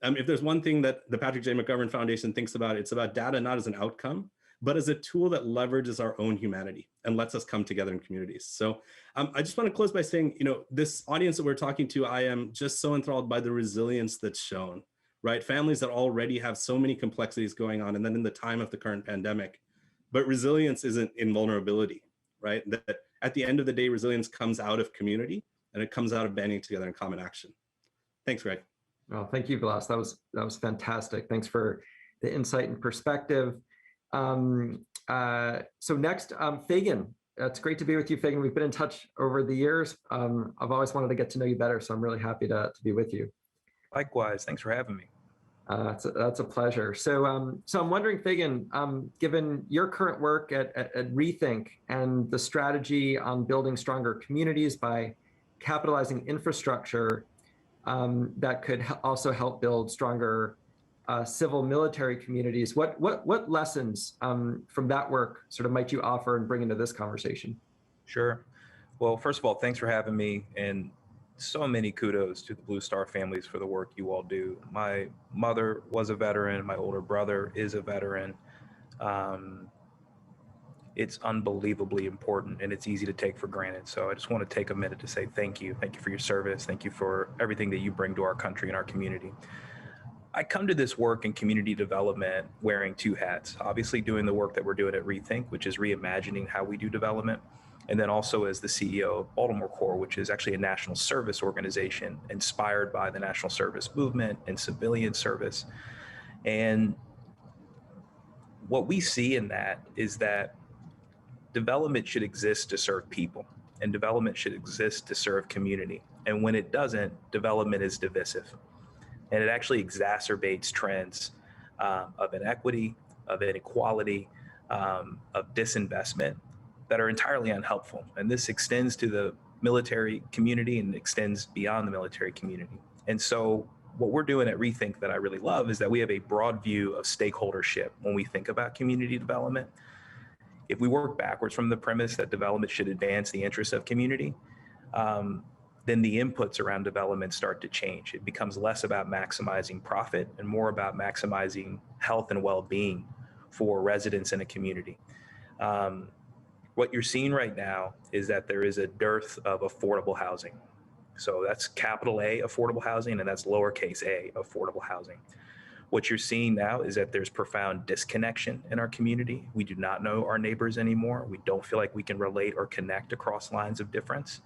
If there's one thing that the Patrick J. McGovern Foundation thinks about, it's about data not as an outcome, but as a tool that leverages our own humanity and lets us come together in communities. So I just want to close by saying, this audience that we're talking to, I am just so enthralled by the resilience that's shown, right? Families that already have so many complexities going on, and then in the time of the current pandemic. But resilience isn't invulnerability, right? That at the end of the day, resilience comes out of community, and it comes out of banding together in common action. Thanks, Greg.
Well, thank you, Vilas. That was fantastic. Thanks for the insight and perspective. So next, Fagan. It's great to be with you, Fagan. We've been in touch over the years. I've always wanted to get to know you better, so I'm really happy to be with you.
Likewise. Thanks for having me.
That's a pleasure. So I'm wondering, Fagan, given your current work at Rethink and the strategy on building stronger communities by capitalizing infrastructure that could also help build stronger civil military communities, what lessons from that work sort of might you offer and bring into this conversation?
Sure. Well, first of all, thanks for having me, and so many kudos to the Blue Star families for the work you all do. My mother was a veteran. My older brother is a veteran. It's unbelievably important, and it's easy to take for granted. So I just want to take a minute to say thank you. Thank you for your service. Thank you for everything that you bring to our country and our community. I come to this work in community development wearing two hats, obviously doing the work that we're doing at Rethink, which is reimagining how we do development. And then also as the CEO of Baltimore Corps, which is actually a national service organization inspired by the national service movement and civilian service. And what we see in that is that development should exist to serve people, and development should exist to serve community. And when it doesn't, development is divisive. And it actually exacerbates trends of inequity, of inequality, of disinvestment that are entirely unhelpful. And this extends to the military community and extends beyond the military community. And so what we're doing at Rethink that I really love is that we have a broad view of stakeholdership when we think about community development. If we work backwards from the premise that development should advance the interests of community, then the inputs around development start to change. It becomes less about maximizing profit and more about maximizing health and well-being for residents in a community. What you're seeing right now is that there is a dearth of affordable housing. So that's capital A, affordable housing, and that's lowercase a, affordable housing. What you're seeing now is that there's profound disconnection in our community. We do not know our neighbors anymore. We don't feel like we can relate or connect across lines of difference.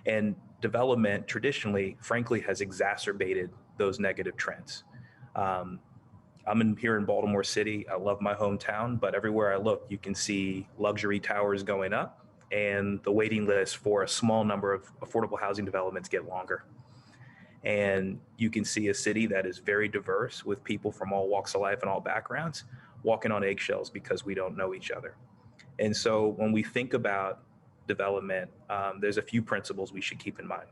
And development traditionally, frankly, has exacerbated those negative trends. I'm here in Baltimore City. I love my hometown, but everywhere I look, you can see luxury towers going up, and the waiting list for a small number of affordable housing developments get longer. And you can see a city that is very diverse with people from all walks of life and all backgrounds walking on eggshells because we don't know each other. And so when we think about development, there's a few principles we should keep in mind.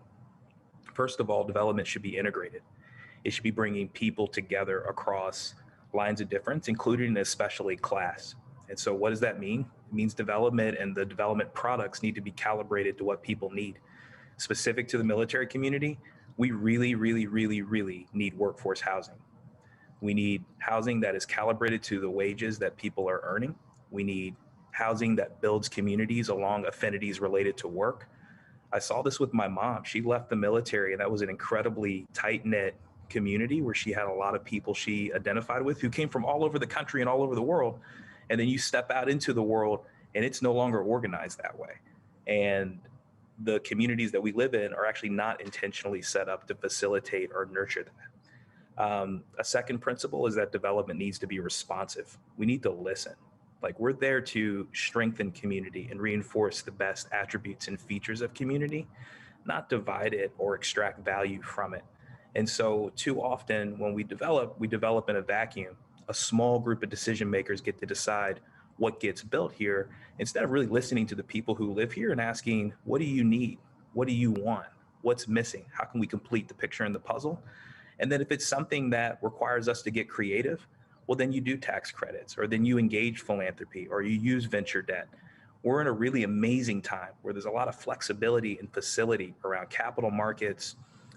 First of all, development should be integrated. It should be bringing people together across lines of difference, including and especially class. And so what does that mean? It means development and the development products need to be calibrated to what people need. Specific to the military community, we really, really, really, really need workforce housing. We need housing that is calibrated to the wages that people are earning. We need housing that builds communities along affinities related to work. I saw this with my mom. She left the military, and that was an incredibly tight-knit community where she had a lot of people she identified with who came from all over the country and all over the world. And then you step out into the world and it's no longer organized that way. And the communities that we live in are actually not intentionally set up to facilitate or nurture that. A second principle is that development needs to be responsive. We need to listen. Like, we're there to strengthen community and reinforce the best attributes and features of community, not divide it or extract value from it. And so too often when we develop in a vacuum. A small group of decision makers get to decide what gets built here instead of really listening to the people who live here and asking, what do you need? What do you want? What's missing? How can we complete the picture and the puzzle? And then if it's something that requires us to get creative, well, then you do tax credits, or then you engage philanthropy, or you use venture debt. We're in a really amazing time where there's a lot of flexibility and facility around capital markets,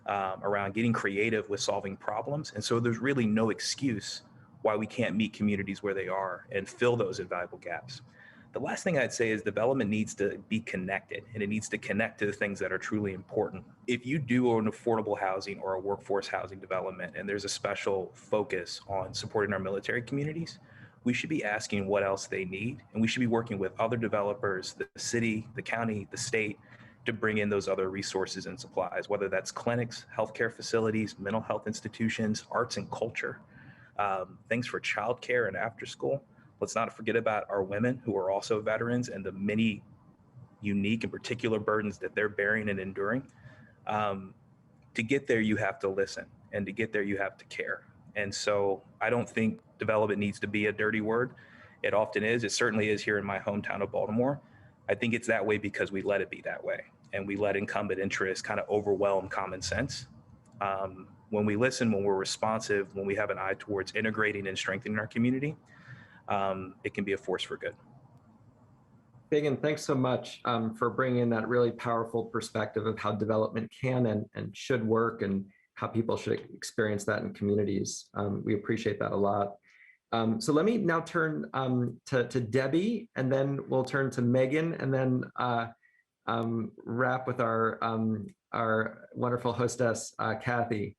around getting creative with solving problems. And so there's really no excuse why we can't meet communities where they are and fill those invaluable gaps. The last thing I'd say is development needs to be connected, and it needs to connect to the things that are truly important. If you do an affordable housing or a workforce housing development, and there's a special focus on supporting our military communities, we should be asking what else they need, and we should be working with other developers, the city, the county, the state, to bring in those other resources and supplies, whether that's clinics, healthcare facilities, mental health institutions, arts and culture, things for childcare and after school. Let's not forget about our women who are also veterans and the many unique and particular burdens that they're bearing and enduring. To get there, you have to listen, and to get there, you have to care. And so I don't think development needs to be a dirty word. It often is. It certainly is here in my hometown of Baltimore. I think it's that way because we let it be that way, and we let incumbent interests kind of overwhelm common sense. When we listen, when we're responsive, when we have an eye towards integrating and strengthening our community, it can be a force for good.
Megan, thanks so much for bringing in that really powerful perspective of how development can and should work, and how people should experience that in communities. We appreciate that a lot. So let me now turn to Debbie, and then we'll turn to Megan, and then wrap with our wonderful hostess, Kathy.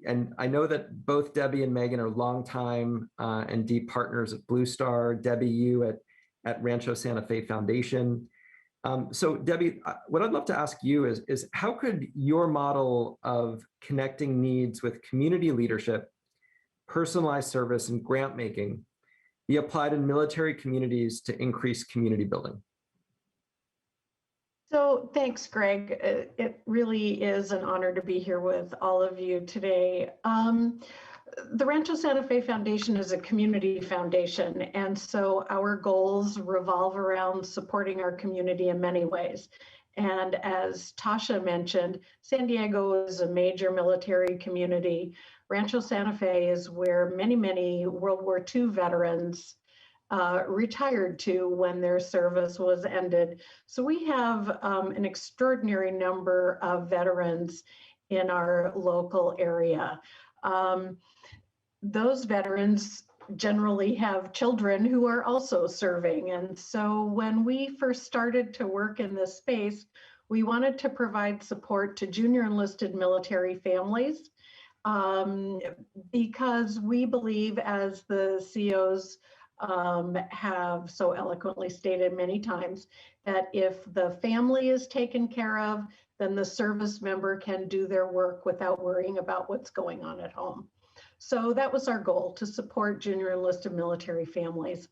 And I know that both Debbie and Megan are longtime and deep partners at Blue Star. Debbie, you at Rancho Santa Fe Foundation. So Debbie, what I'd love to ask you is how could your model of connecting needs with community leadership, personalized service, and grant making be applied in military communities to increase community building?
So thanks, Greg. It really is an honor to be here with all of you today. The Rancho Santa Fe Foundation is a community foundation, and so our goals revolve around supporting our community in many ways. And as Tasha mentioned, San Diego is a major military community. Rancho Santa Fe is where many World War II veterans retired to when their service was ended. So we have an extraordinary number of veterans in our local area. Those veterans generally have children who are also serving. And so when we first started to work in this space, we wanted to provide support to junior enlisted military families because we believe, as the COs have so eloquently stated many times, that if the family is taken care of, then the service member can do their work without worrying about what's going on at home. So that was our goal, to support junior enlisted military families.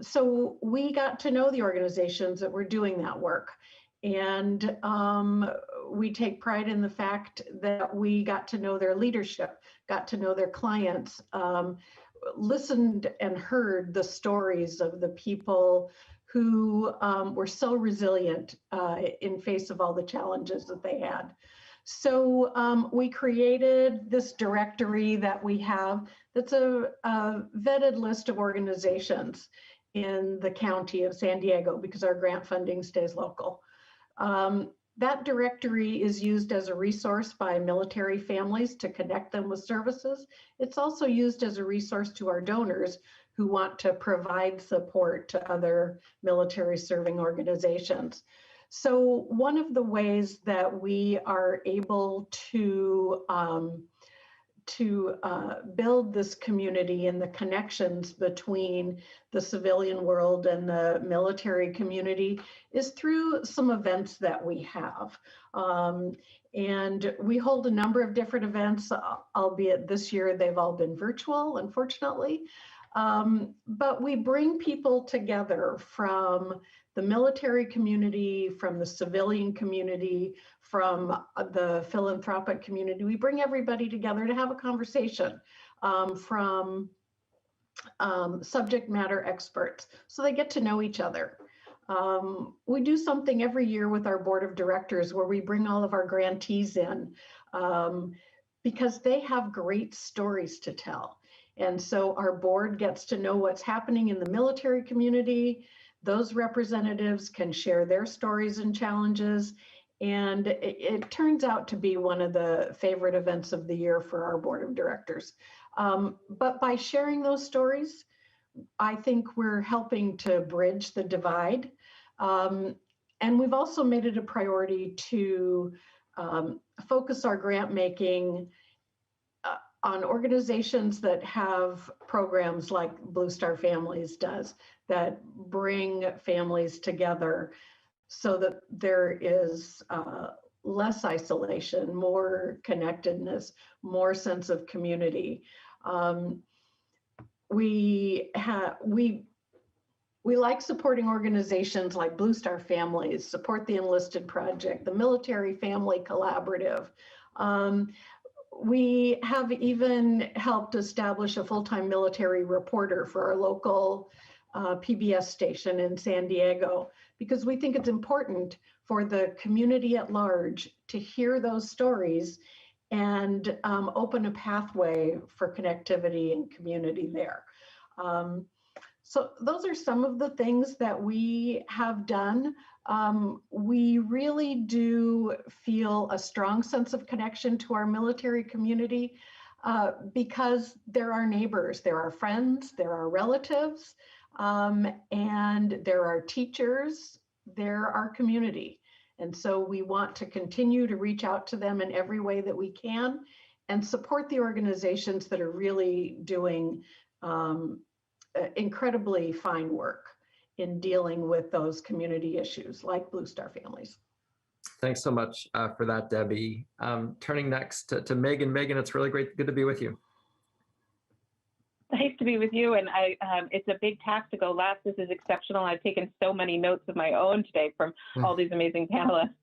So we got to know the organizations that were doing that work. And we take pride in the fact that we got to know their leadership, got to know their clients, listened and heard the stories of the people who were so resilient in face of all the challenges that they had. So we created this directory that we have that's a vetted list of organizations in the county of San Diego, because our grant funding stays local. That directory is used as a resource by military families to connect them with services. It's also used as a resource to our donors who want to provide support to other military serving organizations. So one of the ways that we are able to build this community and the connections between the civilian world and the military community is through some events that we have. And we hold a number of different events, albeit this year they've all been virtual, unfortunately. But we bring people together from the military community, from the civilian community, from the philanthropic community. We bring everybody together to have a conversation from subject matter experts, so they get to know each other. We do something every year with our board of directors where we bring all of our grantees in. because they have great stories to tell. And so our board gets to know what's happening in the military community. Those representatives can share their stories and challenges. And it turns out to be one of the favorite events of the year for our board of directors. But by sharing those stories, I think we're helping to bridge the divide. And we've also made it a priority to focus our grant making on organizations that have programs like Blue Star Families does, that bring families together so that there is less isolation, more connectedness, more sense of community. We like supporting organizations like Blue Star Families, Support the Enlisted Project, the Military Family Collaborative. We have even helped establish a full-time military reporter for our local PBS station in San Diego, because we think it's important for the community at large to hear those stories and open a pathway for connectivity and community there. So those are some of the things that we have done. We really do feel a strong sense of connection to our military community because they're our neighbors, they're our friends, they're our relatives, and they're our teachers, they're our community. And so we want to continue to reach out to them in every way that we can and support the organizations that are really doing incredibly fine work in dealing with those community issues like Blue Star Families.
Thanks so much for that, Debbie. Turning next to Megan. Megan, it's really good to be with you.
Nice to be with you, and it's a big task to go last. This is exceptional. I've taken so many notes of my own today from all these amazing panelists.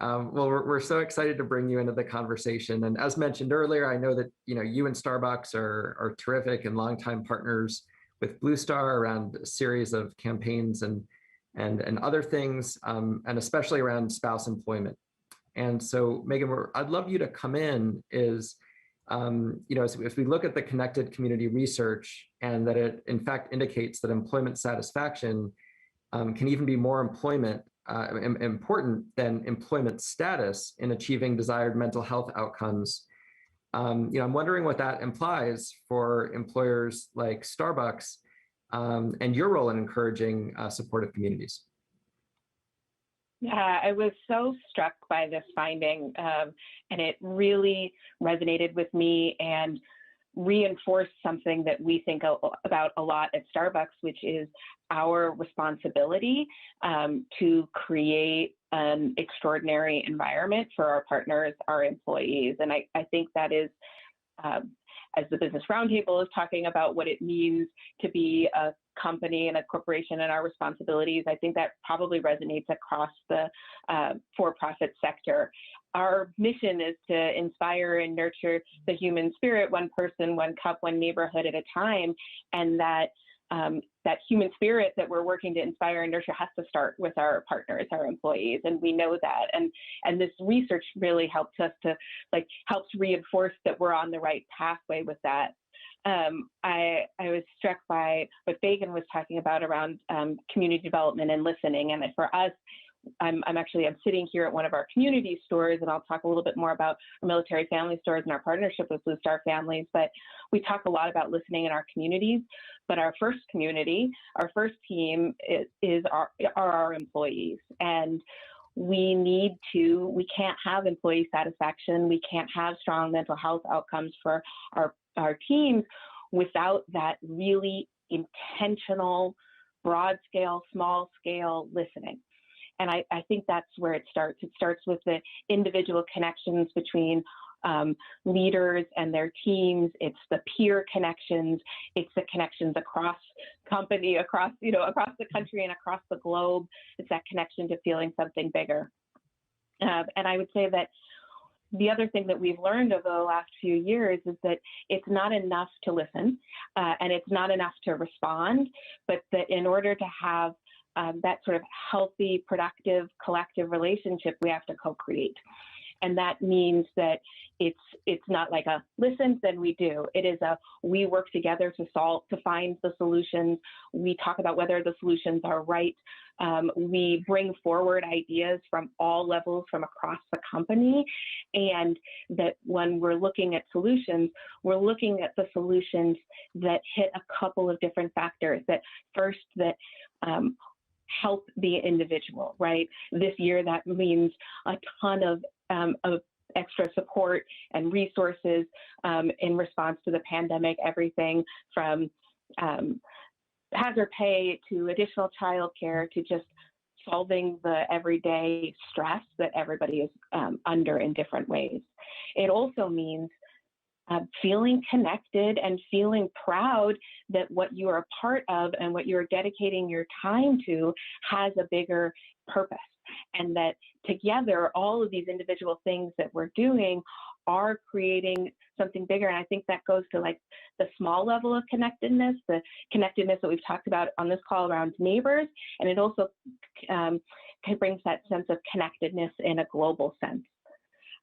Well, we're so excited to bring you into the conversation. And as mentioned earlier, I know that you and Starbucks are terrific and longtime partners with Blue Star around a series of campaigns and other things, and especially around spouse employment. And so, Megan, I'd love you to come in if we look at the connected community research, and that it in fact indicates that employment satisfaction can even be more important than employment status in achieving desired mental health outcomes. I'm wondering what that implies for employers like Starbucks and your role in encouraging supportive communities.
Yeah, I was so struck by this finding, and it really resonated with me and reinforced something that we think about a lot at Starbucks, which is our responsibility to create an extraordinary environment for our partners, our employees. And I think that is, as the Business Roundtable is talking about what it means to be a company and a corporation and our responsibilities, I think that probably resonates across the for-profit sector. Our mission is to inspire and nurture the human spirit, one person, one cup, one neighborhood at a time, and that human spirit that we're working to inspire and nurture has to start with our partners, our employees, and we know that. And this research really helps us to helps reinforce that we're on the right pathway with that. I was struck by what Megan was talking about around community development and listening. And for us, I'm sitting here at one of our community stores, and I'll talk a little bit more about our military family stores and our partnership with Blue Star Families. But we talk a lot about listening in our communities. But our first community, our first team are our employees. And we can't have employee satisfaction. We can't have strong mental health outcomes for our teams without that really intentional, broad scale, small scale listening. And I think that's where it starts. It starts with the individual connections between leaders and their teams. It's the peer connections. It's the connections across company, across the country and across the globe. It's that connection to feeling something bigger. And I would say that the other thing that we've learned over the last few years is that it's not enough to listen, and it's not enough to respond, but that in order to have that sort of healthy, productive, collective relationship, we have to co-create. And that means that it's not like a listen, then we do. It is a we work together to find the solutions. We talk about whether the solutions are right. We bring forward ideas from all levels from across the company, and that when we're looking at solutions, we're looking at the solutions that hit a couple of different factors. That first, that help the individual, right? This year, that means a ton of extra support and resources in response to the pandemic, everything from hazard pay to additional childcare to just solving the everyday stress that everybody is under in different ways. It also means feeling connected and feeling proud that what you are a part of and what you're dedicating your time to has a bigger purpose, and that together all of these individual things that we're doing are creating something bigger. And I think that goes to like the small level of connectedness, the connectedness that we've talked about on this call around neighbors, and it also brings that sense of connectedness in a global sense.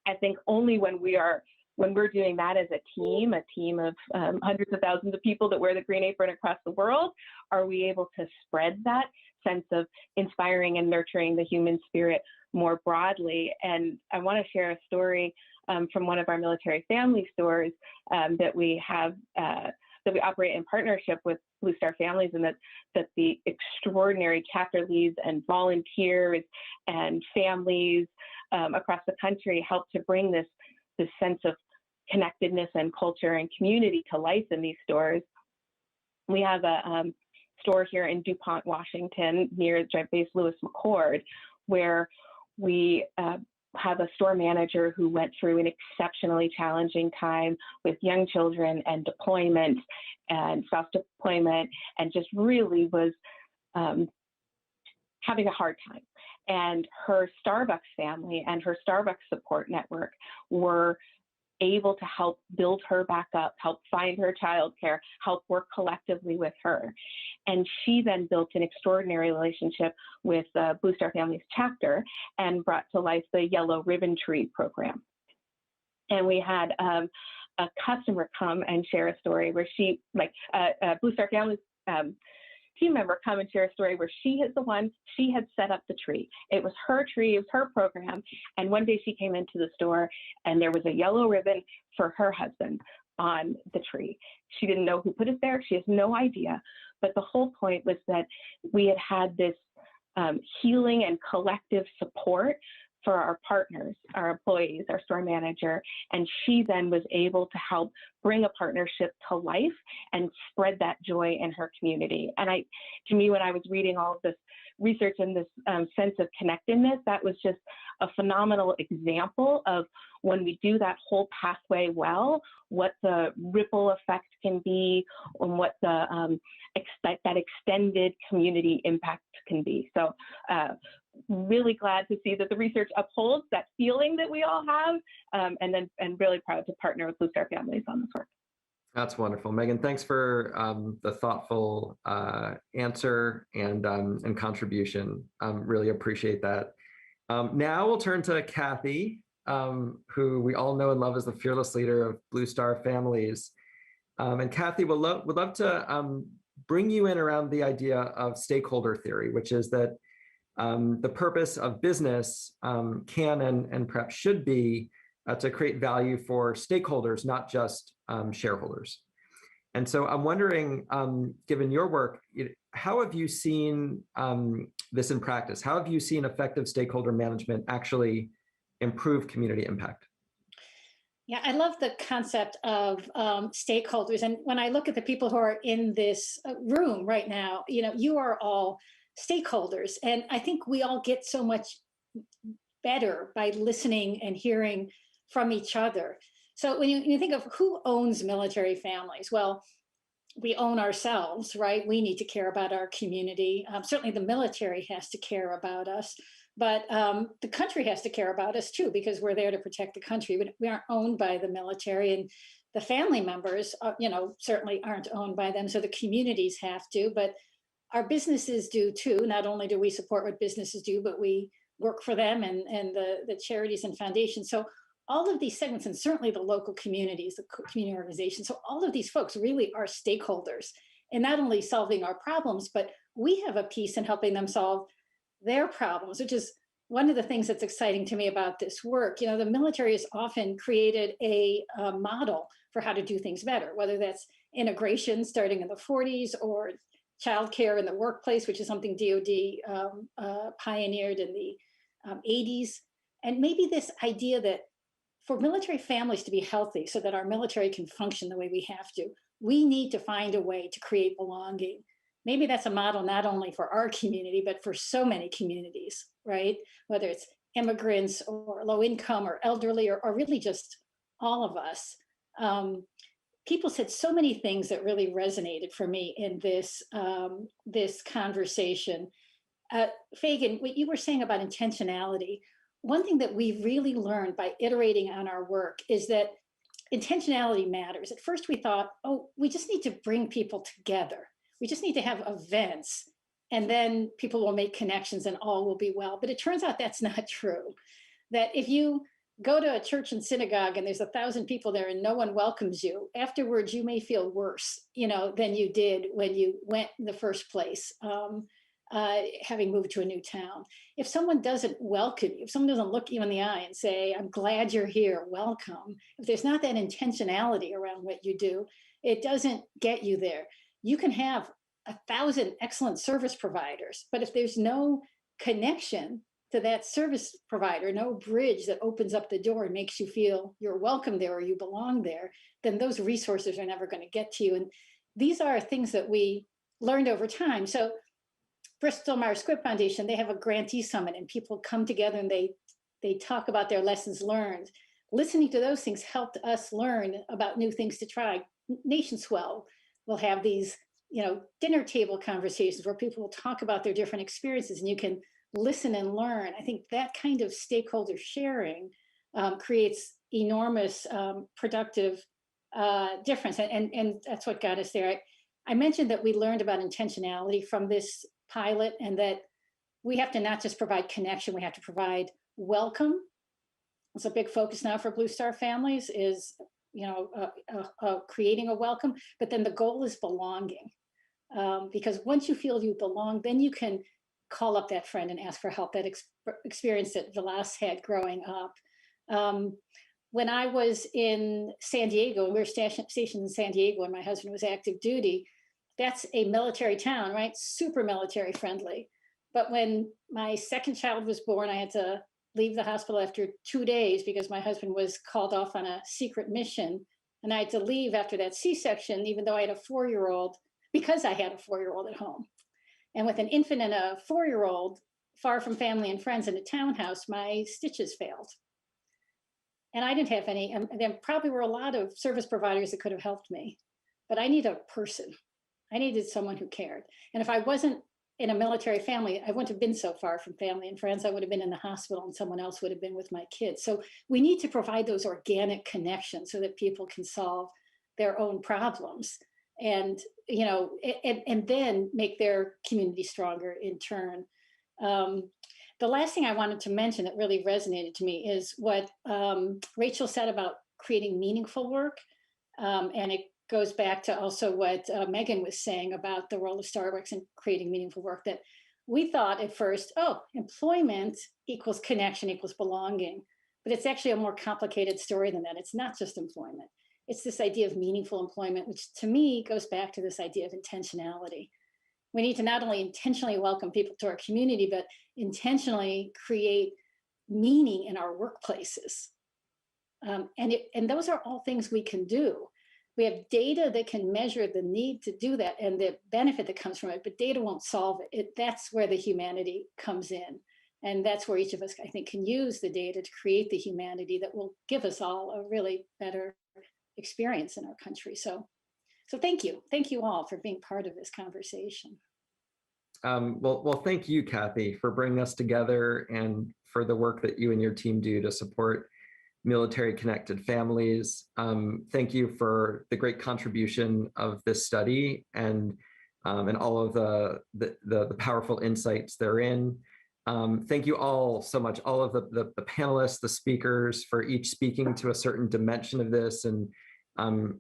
I think only when we're doing that as a team of hundreds of thousands of people that wear the green apron across the world, are we able to spread that sense of inspiring and nurturing the human spirit more broadly. And I want to share a story from one of our military family stores that we have, that we operate in partnership with Blue Star Families, and that the extraordinary chapter leads and volunteers and families across the country help to bring this sense of connectedness and culture and community to life in these stores. We have a store here in DuPont, Washington, near Joint Base Lewis McChord, where we have a store manager who went through an exceptionally challenging time with young children and deployment and spouse deployment, and just really was having a hard time. And her Starbucks family and her Starbucks support network were able to help build her back up, help find her childcare, help work collectively with her. And she then built an extraordinary relationship with the Blue Star Families chapter and brought to life the Yellow Ribbon Tree program. And we had a customer come and share a story where she, like a Blue Star Families team member come and share a story where she had set up the tree. It was her tree, it was her program. And one day she came into the store and there was a yellow ribbon for her husband on the tree. She didn't know who put it there. She has no idea. But the whole point was that we had this healing and collective support for our partners, our employees, our store manager, and she then was able to help bring a partnership to life and spread that joy in her community. And to me, when I was reading all of this research and this sense of connectedness, that was just a phenomenal example of when we do that whole pathway well, what the ripple effect can be and what the that extended community impact can be. So really glad to see that the research upholds that feeling that we all have, and really proud to partner with Blue Star Families on this work.
That's wonderful. Megan, thanks for the thoughtful answer and contribution. Really appreciate that. Now we'll turn to Kathy, who we all know and love as the fearless leader of Blue Star Families. And Kathy, would love to bring you in around the idea of stakeholder theory, which is that the purpose of business can and perhaps should be to create value for stakeholders, not just shareholders. And so I'm wondering, given your work, how have you seen this in practice? How have you seen effective stakeholder management actually improve community impact?
Yeah, I love the concept of stakeholders. And when I look at the people who are in this room right now, you are all stakeholders. And I think we all get so much better by listening and hearing from each other. So when you think of who owns military families, well, we own ourselves, right? We need to care about our community. Certainly the military has to care about us, but the country has to care about us too, because we're there to protect the country. But we aren't owned by the military, and the family members, certainly aren't owned by them. So the communities have to, but our businesses do too. Not only do we support what businesses do, but we work for them and the charities and foundations. So all of these segments, and certainly the local communities, the community organizations, so all of these folks really are stakeholders in not only solving our problems, but we have a piece in helping them solve their problems, which is one of the things that's exciting to me about this work. You know, the military has often created a model for how to do things better, whether that's integration starting in the 40s or childcare in the workplace, which is something DoD pioneered in the 80s. And maybe this idea that for military families to be healthy so that our military can function the way we have to, we need to find a way to create belonging. Maybe that's a model not only for our community, but for so many communities, right? Whether it's immigrants or low income or elderly or really just all of us. People said so many things that really resonated for me in this, this conversation. Fagan, what you were saying about intentionality, one thing that we really learned by iterating on our work is that intentionality matters. At first we thought, oh, we just need to bring people together. We just need to have events and then people will make connections and all will be well. But it turns out that's not true. That if you go to a church and synagogue and there's 1,000 people there and no one welcomes you, afterwards you may feel worse, you know, than you did when you went in the first place, having moved to a new town. If someone doesn't welcome you, if someone doesn't look you in the eye and say, I'm glad you're here, welcome, if there's not that intentionality around what you do, it doesn't get you there. You can have 1,000 excellent service providers, but if there's no connection to that service provider, no bridge that opens up the door and makes you feel you're welcome there or you belong there, then those resources are never going to get to you. And these are things that we learned over time. So Bristol Myers Squibb Foundation, they have a grantee summit and people come together and they talk about their lessons learned. Listening to those things helped us learn about new things to try. Nation Swell will have these, you know, dinner table conversations where people will talk about their different experiences and you can listen and learn. I think that kind of stakeholder sharing creates enormous productive difference. And that's what got us there. I mentioned that we learned about intentionality from this pilot and that we have to not just provide connection, we have to provide welcome. It's a big focus now for Blue Star families is, you know, creating a welcome, but then the goal is belonging. Because once you feel you belong, then you can call up that friend and ask for help. That experience that Vilas had growing up. When I was in San Diego, we were stationed in San Diego when my husband was active duty, that's a military town, right? Super military friendly. But when my second child was born, I had to leave the hospital after 2 days because my husband was called off on a secret mission. And I had to leave after that C-section, even though I had a 4-year-old, because I had a 4-year-old at home. And with an infant and a 4-year-old, far from family and friends in a townhouse, my stitches failed. And I didn't have any, and there probably were a lot of service providers that could have helped me, but I need a person. I needed someone who cared. And if I wasn't in a military family, I wouldn't have been so far from family and friends. I would have been in the hospital and someone else would have been with my kids. So we need to provide those organic connections so that people can solve their own problems and, you know, and then make their community stronger in turn. The last thing I wanted to mention that really resonated to me is what Rachel said about creating meaningful work. And it goes back to also what Megan was saying about the role of Starbucks in creating meaningful work, that we thought at first, oh, employment equals connection equals belonging. But it's actually a more complicated story than that. It's not just employment. It's this idea of meaningful employment, which to me goes back to this idea of intentionality. We need to not only intentionally welcome people to our community, but intentionally create meaning in our workplaces. And those are all things we can do. We have data that can measure the need to do that and the benefit that comes from it, but data won't solve it. That's where the humanity comes in. And that's where each of us, I think, can use the data to create the humanity that will give us all a really better experience in our country. So thank you. Thank you all for being part of this conversation.
Well, thank you, Kathy, for bringing us together and for the work that you and your team do to support military connected families. Thank you for the great contribution of this study and all of the powerful insights therein. Thank you all so much, all of the panelists, the speakers, for each speaking to a certain dimension of this, and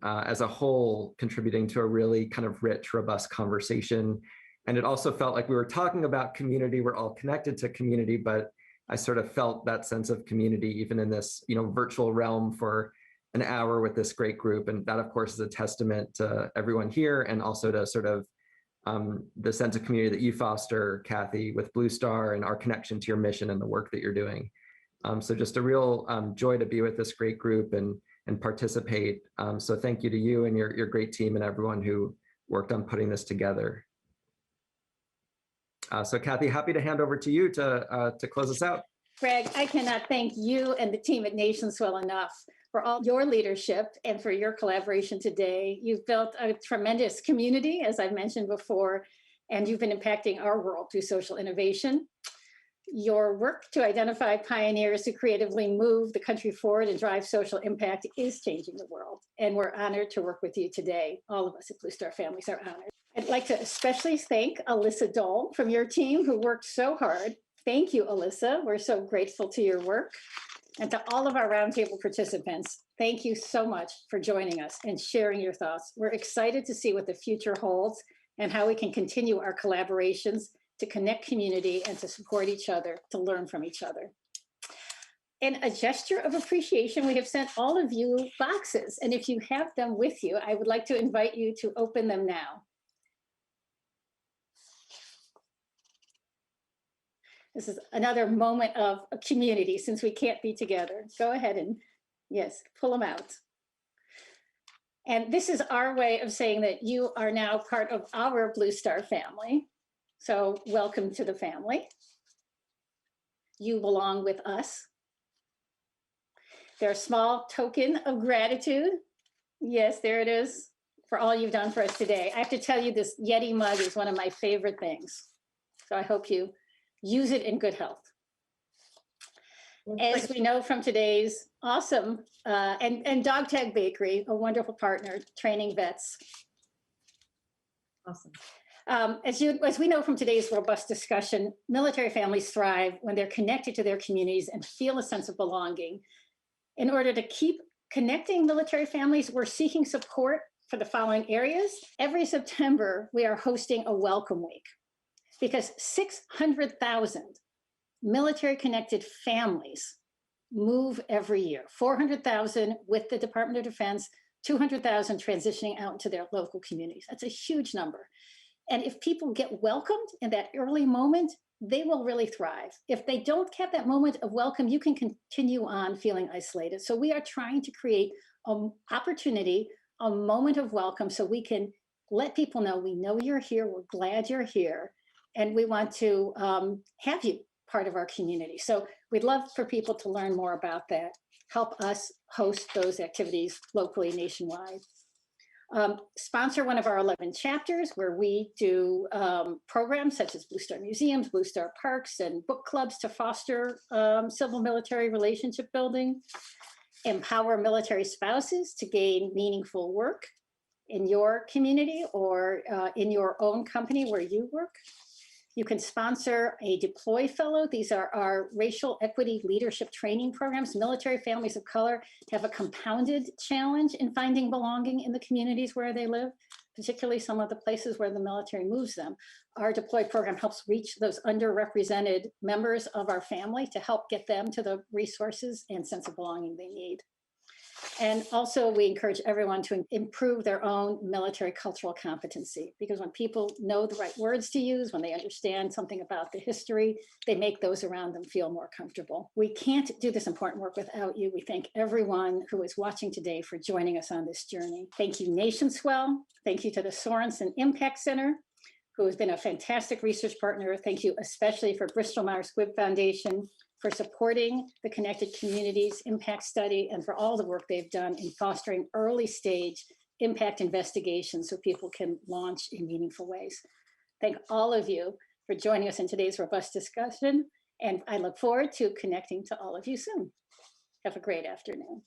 as a whole contributing to a really kind of rich, robust conversation. And it also felt like we were talking about community. We're all connected to community, but I sort of felt that sense of community even in this, virtual realm for an hour with this great group. And that, of course, is a testament to everyone here, and also to sort of the sense of community that you foster, Kathy, with Blue Star, and our connection to your mission and the work that you're doing. So just a real joy to be with this great group and participate. So thank you to you and your great team and everyone who worked on putting this together. So Kathy, happy to hand over to you to close us out.
Greg, I cannot thank you and the team at NationsWell enough for all your leadership and for your collaboration today. You've built a tremendous community, as I've mentioned before, and you've been impacting our world through social innovation. Your work to identify pioneers who creatively move the country forward and drive social impact is changing the world. And we're honored to work with you today. All of us at Blue Star Families are honored. I'd like to especially thank Alyssa Dole from your team, who worked so hard. Thank you, Alyssa. We're so grateful to your work. And to all of our roundtable participants, thank you so much for joining us and sharing your thoughts. We're excited to see what the future holds and how we can continue our collaborations to connect community and to support each other, to learn from each other. In a gesture of appreciation, we have sent all of you boxes. And if you have them with you, I would like to invite you to open them now. This is another moment of a community since we can't be together. Go ahead and, yes, pull them out. And this is our way of saying that you are now part of our Blue Star family. So welcome to the family. You belong with us. Their small token of gratitude. Yes, there it is, for all you've done for us today. I have to tell you, this Yeti mug is one of my favorite things. So I hope you use it in good health. As we know from today's awesome, and Dog Tag Bakery, a wonderful partner, training vets.
Awesome.
As we know from today's robust discussion, military families thrive when they're connected to their communities and feel a sense of belonging. In order to keep connecting military families, we're seeking support for the following areas. Every September, we are hosting a Welcome Week, because 600,000 military-connected families move every year. 400,000 with the Department of Defense, 200,000 transitioning out into their local communities. That's a huge number. And if people get welcomed in that early moment, they will really thrive. If they don't get that moment of welcome, you can continue on feeling isolated. So we are trying to create an opportunity, a moment of welcome, so we can let people know, we know you're here, we're glad you're here, and we want to have you part of our community. So we'd love for people to learn more about that. Help us host those activities locally, nationwide. Sponsor one of our 11 chapters where we do programs such as Blue Star Museums, Blue Star Parks, and book clubs to foster civil-military relationship building. Empower military spouses to gain meaningful work in your community or in your own company where you work. You can sponsor a Deploy Fellow. These are our racial equity leadership training programs. Military families of color have a compounded challenge in finding belonging in the communities where they live, particularly some of the places where the military moves them. Our Deploy program helps reach those underrepresented members of our family to help get them to the resources and sense of belonging they need. And also, we encourage everyone to improve their own military cultural competency, because when people know the right words to use, when they understand something about the history, they make those around them feel more comfortable. We can't do this important work without you. We thank everyone who is watching today for joining us on this journey. Thank you, NationsWell. Thank you to the Sorensen Impact Center, who has been a fantastic research partner. Thank you especially for Bristol Myers Squibb Foundation for supporting the Connected Communities Impact Study and for all the work they've done in fostering early stage impact investigations so people can launch in meaningful ways. Thank all of you for joining us in today's robust discussion, and I look forward to connecting to all of you soon. Have a great afternoon.